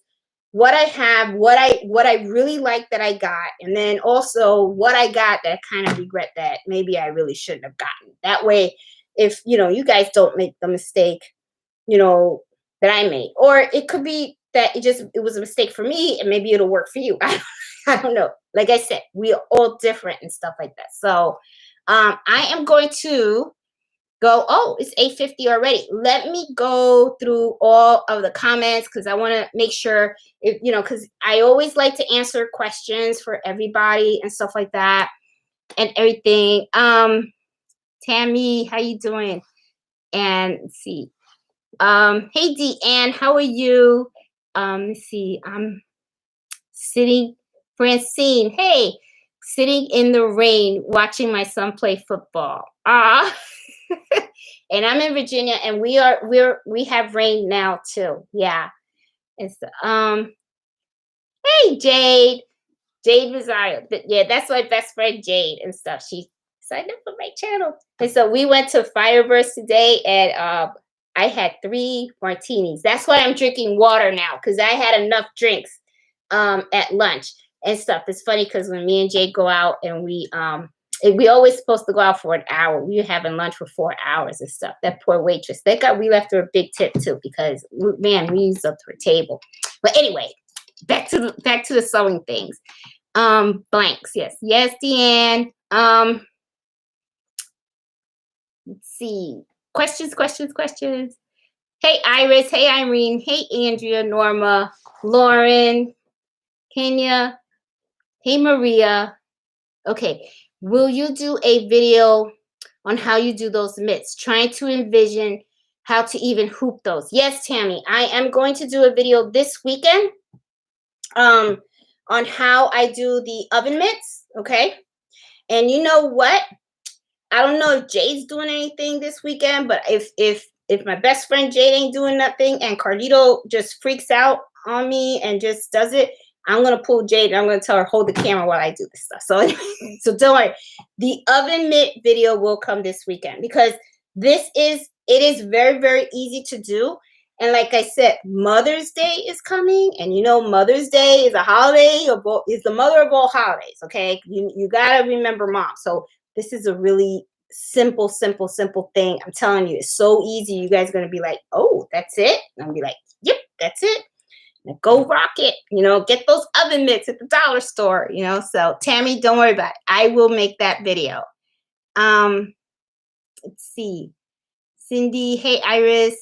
what I have, what I really like that I got, and then also what I got that I kind of regret that maybe I really shouldn't have gotten. That way, if you guys don't make the mistake, that I made, or it could be that it was a mistake for me, and maybe it'll work for you. I don't know. Like I said, we are all different and stuff like that. So I am going to go. Oh, it's 8:50 already. Let me go through all of the comments because I want to make sure, if, because I always like to answer questions for everybody and stuff like that and everything. Tammy, how you doing? And let's see. Hey Deanne, how are you? Let's see. I'm sitting. Francine, hey, sitting in the rain watching my son play football. Ah. And I'm in Virginia, and we have rain now too. Yeah. It's hey Jade Rosario. Yeah, that's my best friend Jade and stuff. She signed up for my channel. And so we went to Fireburst today, and I had 3 martinis. That's why I'm drinking water now, because I had enough drinks at lunch and stuff. It's funny because when me and Jade go out and we always supposed to go out for an hour. We were having lunch for 4 hours and stuff. That poor waitress. We left her a big tip too, because man, we used up her table. But anyway, back to the sewing things. Blanks. Yes, Deanne. Let's see. Questions. Hey, Iris. Hey, Irene. Hey, Andrea, Norma, Lauren, Kenya. Hey, Maria. Okay. Will you do a video on how you do those mitts? Trying to envision how to even hoop those. Yes, Tammy. I am going to do a video this weekend on how I do the oven mitts. Okay. And you know what? I don't know if Jade's doing anything this weekend, but if my best friend Jade ain't doing nothing and Carlito just freaks out on me and just does it, I'm gonna pull Jade and I'm gonna tell her hold the camera while I do this stuff. So so don't worry. The oven mitt video will come this weekend because it is very, very easy to do. And like I said, Mother's Day is coming, and Mother's Day is a holiday, is the mother of all holidays. Okay, you gotta remember mom. So this is a really simple thing. I'm telling you, it's so easy. You guys are going to be like, oh, that's it? And I'll be like, yep, that's it. Now go rock it. Get those oven mitts at the dollar store. So Tammy, don't worry about it. I will make that video. Let's see. Cindy, hey, Iris.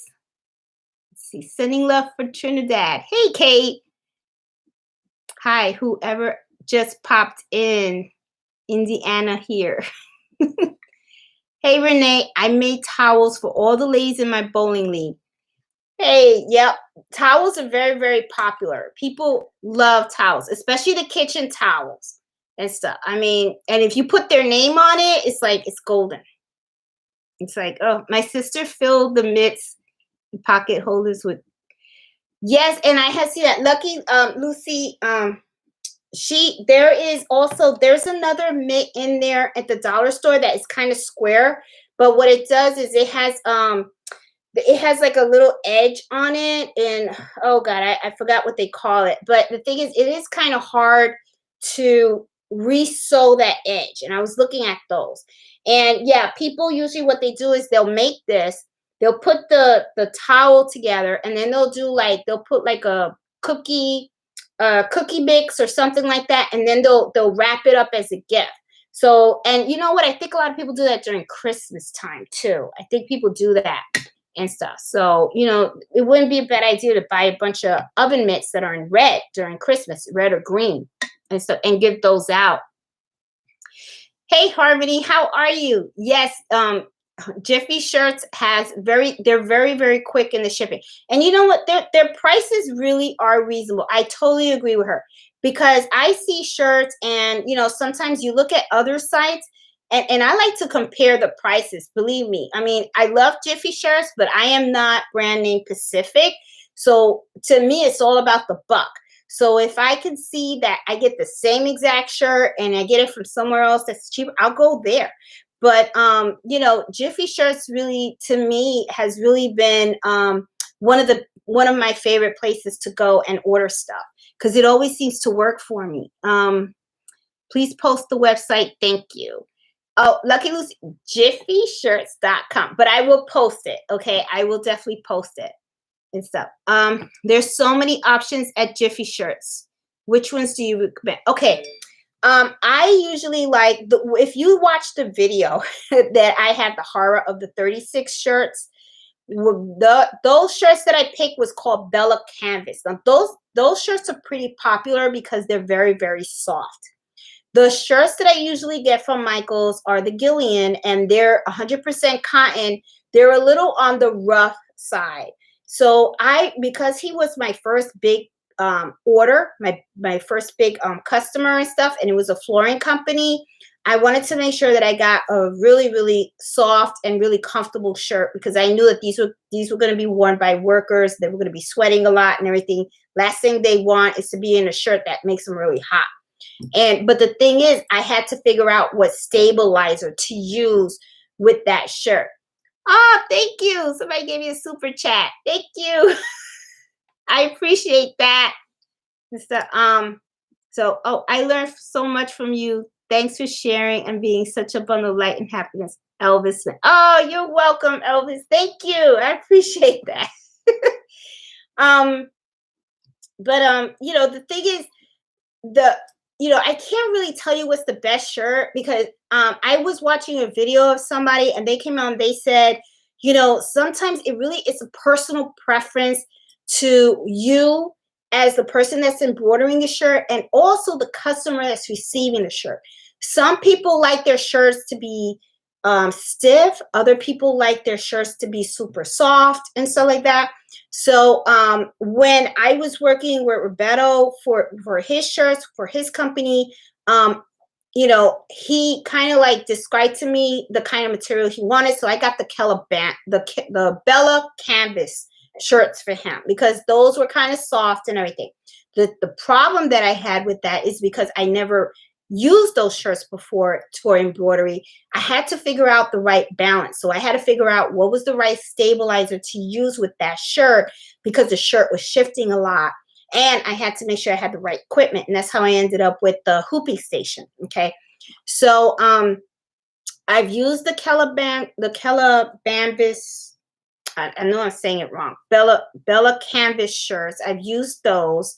Let's see. Sending love for Trinidad. Hey, Kate. Hi, whoever just popped in. Indiana here. Hey, Renee, I made towels for all the ladies in my bowling league. Hey, yep. Towels are very, very popular. People love towels, especially the kitchen towels and stuff. I mean, and if you put their name on it, it's like, it's golden. It's like, oh, my sister filled the mitts and pocket holders with. Yes, and I have seen that. Lucky Lucy, there's another mitt in there at the dollar store that is kind of square, but what it does is it has like a little edge on it, and oh god, I forgot what they call it, but the thing is, it is kind of hard to re-sew that edge, and I was looking at those, and yeah, people usually what they do is they'll put the towel together, and then they'll put like a cookie mix or something like that, and then they'll wrap it up as a gift. So, and you know what? I think a lot of people do that during Christmas time too. I think people do that and stuff. So, it wouldn't be a bad idea to buy a bunch of oven mitts that are in red during Christmas, red or green, and stuff, and give those out. Hey, Harmony, how are you? Yes, Jiffy Shirts they're very, very quick in the shipping. And you know what? Their prices really are reasonable. I totally agree with her, because I see shirts and, sometimes you look at other sites and I like to compare the prices. Believe me. I mean, I love Jiffy Shirts, but I am not brand name Pacific. So to me, it's all about the buck. So if I can see that I get the same exact shirt and I get it from somewhere else that's cheaper, I'll go there. But, Jiffy Shirts really, to me, has really been one of my favorite places to go and order stuff, because it always seems to work for me. Please post the website. Thank you. Oh, Lucky Lucy, jiffyshirts.com. But I will post it. Okay, I will definitely post it and stuff. There's so many options at Jiffy Shirts. Which ones do you recommend? Okay. I usually like if you watch the video that I had the horror of the 36 shirts, those shirts that I picked was called Bella Canvas. Now those shirts are pretty popular because they're very, very soft. The shirts that I usually get from Michaels are the Gillian, and they're 100% cotton. They're a little on the rough side. So because he was my first big order, my first big customer and stuff, and it was a flooring company, I wanted to make sure that I got a really, really soft and really comfortable shirt, because I knew that these were going to be worn by workers. They were going to be sweating a lot and everything. Last thing they want is to be in a shirt that makes them really hot. But the thing is, I had to figure out what stabilizer to use with that shirt. Oh, thank you. Somebody gave me a super chat. Thank you. I appreciate that. I learned so much from you. Thanks for sharing and being such a bundle of light and happiness, Elvis. Oh, you're welcome, Elvis. Thank you. I appreciate that. The thing is, I can't really tell you what's the best shirt, because I was watching a video of somebody and they came on, they said, sometimes it's a personal preference to you as the person that's embroidering the shirt, and also the customer that's receiving the shirt. Some people like their shirts to be stiff. Other people like their shirts to be super soft and stuff like that. So when I was working with Roberto for his shirts, for his company, he kind of like described to me the kind of material he wanted. So I got the Bella Canvas shirts for him, because those were kind of soft and everything. The problem that I had with that is because I never used those shirts before for embroidery. I had to figure out the right balance. So I had to figure out what was the right stabilizer to use with that shirt, because the shirt was shifting a lot. And I had to make sure I had the right equipment. And that's how I ended up with the hooping station. Okay. So I've used the Kella Bambus. I know I'm saying it wrong. Bella Canvas shirts. I've used those.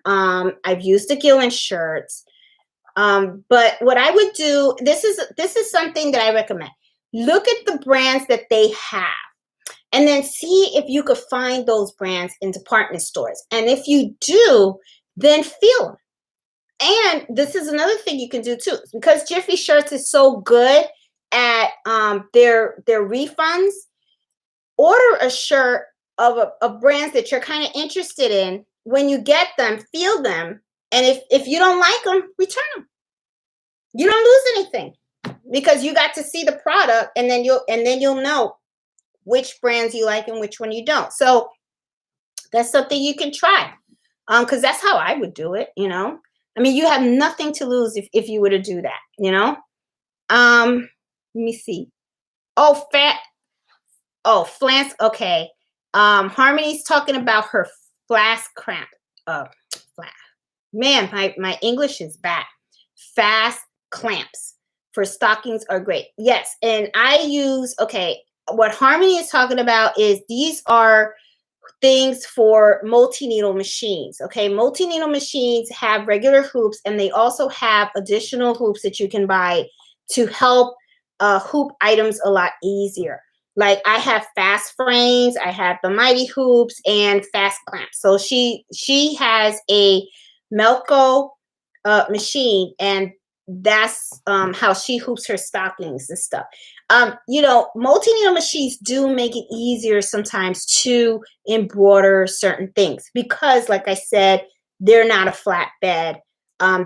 I've used the Gillen shirts. But what I would do, this is something that I recommend. Look at the brands that they have, and then see if you could find those brands in department stores. And if you do, then feel them. And this is another thing you can do too, because Jiffy Shirts is so good at their refunds. Order a shirt of brands that you're kind of interested in. When you get them, feel them, and if you don't like them, return them. You don't lose anything, because you got to see the product, and then you'll know which brands you like and which one you don't. So that's something you can try, because that's how I would do it. I mean, you have nothing to lose if you were to do that. Let me see. Oh, Flance. Okay. Harmony's talking about her flask cramp. Man, my English is bad. Fast clamps for stockings are great. Yes, and I use, what Harmony is talking about is these are things for multi-needle machines. Okay, multi-needle machines have regular hoops, and they also have additional hoops that you can buy to help hoop items a lot easier. Like I have fast frames, I have the Mighty hoops and fast clamps. So she has a Melco machine, and that's how she hoops her stockings and stuff. Multi-needle machines do make it easier sometimes to embroider certain things, because like I said, they're not a flat bed.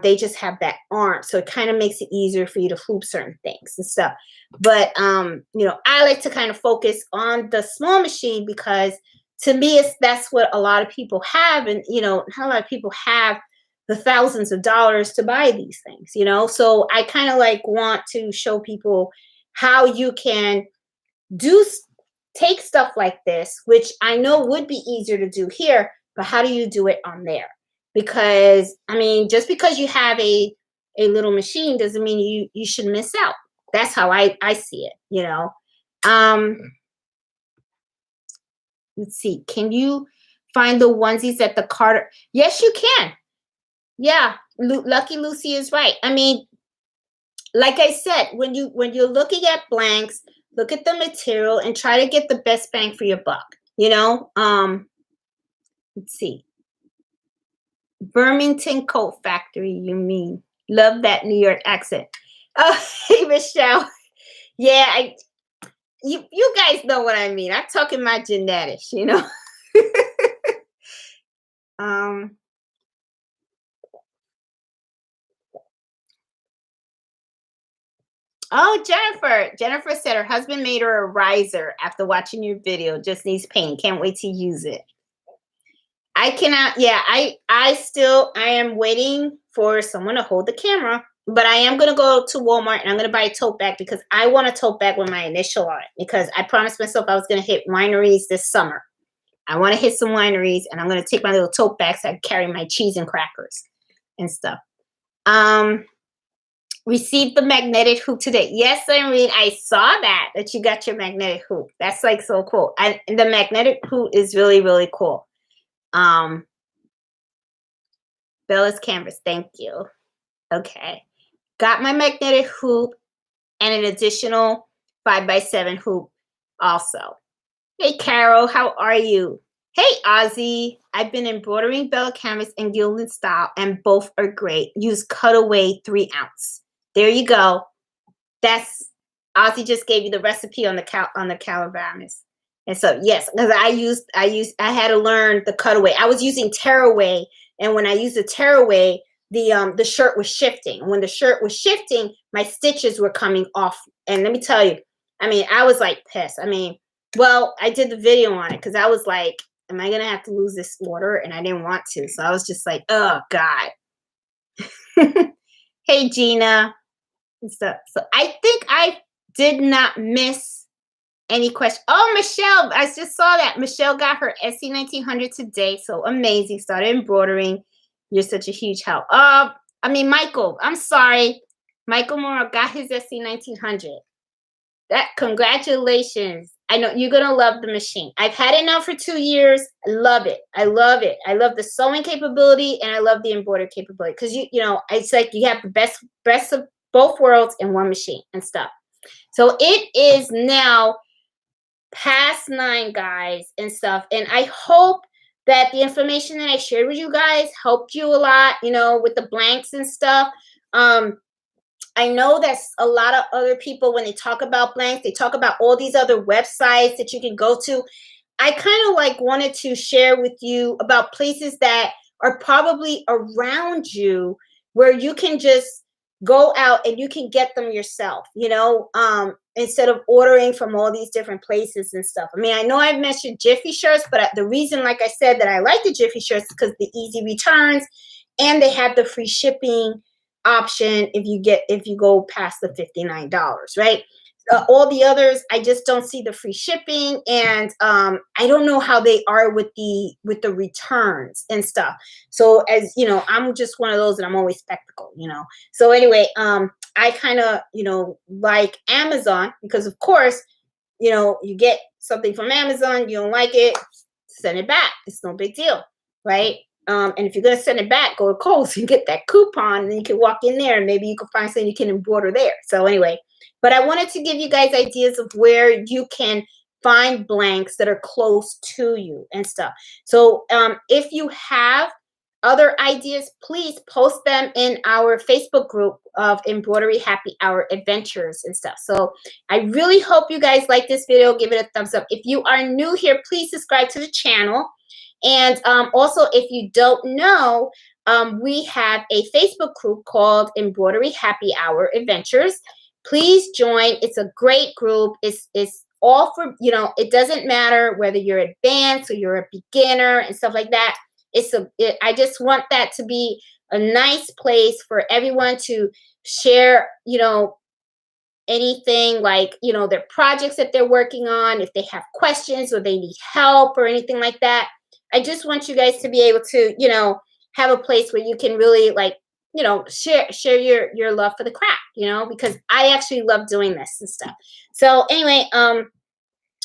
They just have that arm, so it kind of makes it easier for you to hoop certain things and stuff. But I like to kind of focus on the small machine, because to me that's what a lot of people have, and not a lot of people have the thousands of dollars to buy these things, so I kind of like want to show people how you can take stuff like this, which I know would be easier to do here, but how do you do it on there? Because I mean, just because you have a little machine doesn't mean you should miss out. That's how I see it. Let's see, can you find the onesies at the Carter? Yes, you can. Yeah, Lucky Lucy is right. I mean, like I said, when you're looking at blanks, look at the material and try to get the best bang for your buck. You know, let's see. Birmingham Coat Factory, you mean? Love that New York accent. Oh, hey Michelle. Yeah, you guys know what I mean. I'm talking my genetics, you know. um oh, Jennifer. Jennifer said her husband made her a riser after watching your video. Just needs paint. Can't wait to use it. I cannot. Yeah, I am waiting for someone to hold the camera. But I am gonna go to Walmart and I'm gonna buy a tote bag because I want a tote bag with my initial on it because I promised myself I was gonna hit wineries this summer. I want to hit some wineries and I'm gonna take my little tote bag so I can carry my cheese and crackers and stuff. Um, Received the magnetic hoop today. Yes, Irene, I saw that you got your magnetic hoop. That's like so cool. And the magnetic hoop is really, really cool. Um, Bella's canvas. Thank you. Okay. Got my magnetic hoop and an additional 5x7 hoop also. Hey, Carol, how are you? Hey, Ozzy. I've been embroidering Bella canvas and Gildan style, and both are great. Use cutaway 3-ounce. There you go. That's Ozzy just gave you the recipe on the calabanis. And so yes, because I had to learn the cutaway. I was using tearaway, and when I used the tearaway, the shirt was shifting. When the shirt was shifting, my stitches were coming off. And let me tell you, I mean, I was like pissed. I mean, well, I did the video on it because I was like, am I gonna have to lose this order? And I didn't want to. So I was just like, oh God. Hey Gina. So I think I did not miss any question. Oh, Michelle, I just saw that. Michelle got her SC 1900 today. So amazing. Started embroidering. You're such a huge help. I mean, Michael, I'm sorry. Michael Moore got his SC 1900. That congratulations. I know you're gonna love the machine. I've had it now for 2 years. I love it. I love it. I love the sewing capability and I love the embroidery capability. Because you know, it's like you have the best of both worlds in one machine and stuff. So it is now past 9, guys, and stuff. And I hope that the information that I shared with you guys helped you a lot, you know, with the blanks and stuff. I know that a lot of other people, when they talk about blanks, they talk about all these other websites that you can go to. I kind of like wanted to share with you about places that are probably around you where you can just go out and you can get them yourself, you know, instead of ordering from all these different places and stuff. I mean, I know I've mentioned Jiffy shirts, but the reason, like I said, that I like the Jiffy shirts is because the easy returns and they have the free shipping option if you go past the $59, right? All the others, I just don't see the free shipping, and I don't know how they are with the returns and stuff. So as you know, I'm just one of those that I'm always skeptical, you know. So anyway, I kind of like Amazon because of course, you know, you get something from Amazon, you don't like it, send it back. It's no big deal, right? And if you're going to send it back, go to Kohl's and get that coupon, and then you can walk in there and maybe you can find something you can embroider there. So anyway, but I wanted to give you guys ideas of where you can find blanks that are close to you and stuff. So if you have other ideas, please post them in our Facebook group of Embroidery Happy Hour Adventures and stuff. So I really hope you guys like this video. Give it a thumbs up. If you are new here, please subscribe to the channel. And also, if you don't know, we have a Facebook group called Embroidery Happy Hour Adventures. Please join. It's a great group. It's all for, you know, it doesn't matter whether you're advanced or you're a beginner and stuff like that. I just want that to be a nice place for everyone to share, you know, anything like, you know, their projects that they're working on, if they have questions or they need help or anything like that. I just want you guys to be able to, you know, have a place where you can really like, you know, share your love for the craft, you know, because I actually love doing this and stuff. So anyway,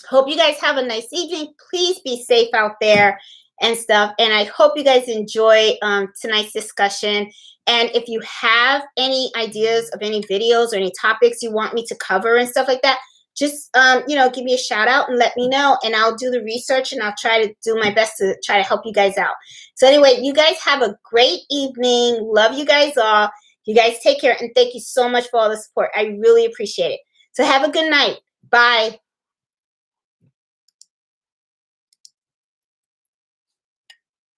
hope you guys have a nice evening. Please be safe out there. and stuff. And I hope you guys enjoy tonight's discussion. And if you have any ideas of any videos or any topics you want me to cover and stuff like that, just give me a shout out and let me know, and I'll do the research and I'll try to do my best to try to help you guys out. So anyway, you guys have a great evening. Love you guys all. You guys take care, and thank you so much for all the support. I really appreciate it. So have a good night. Bye.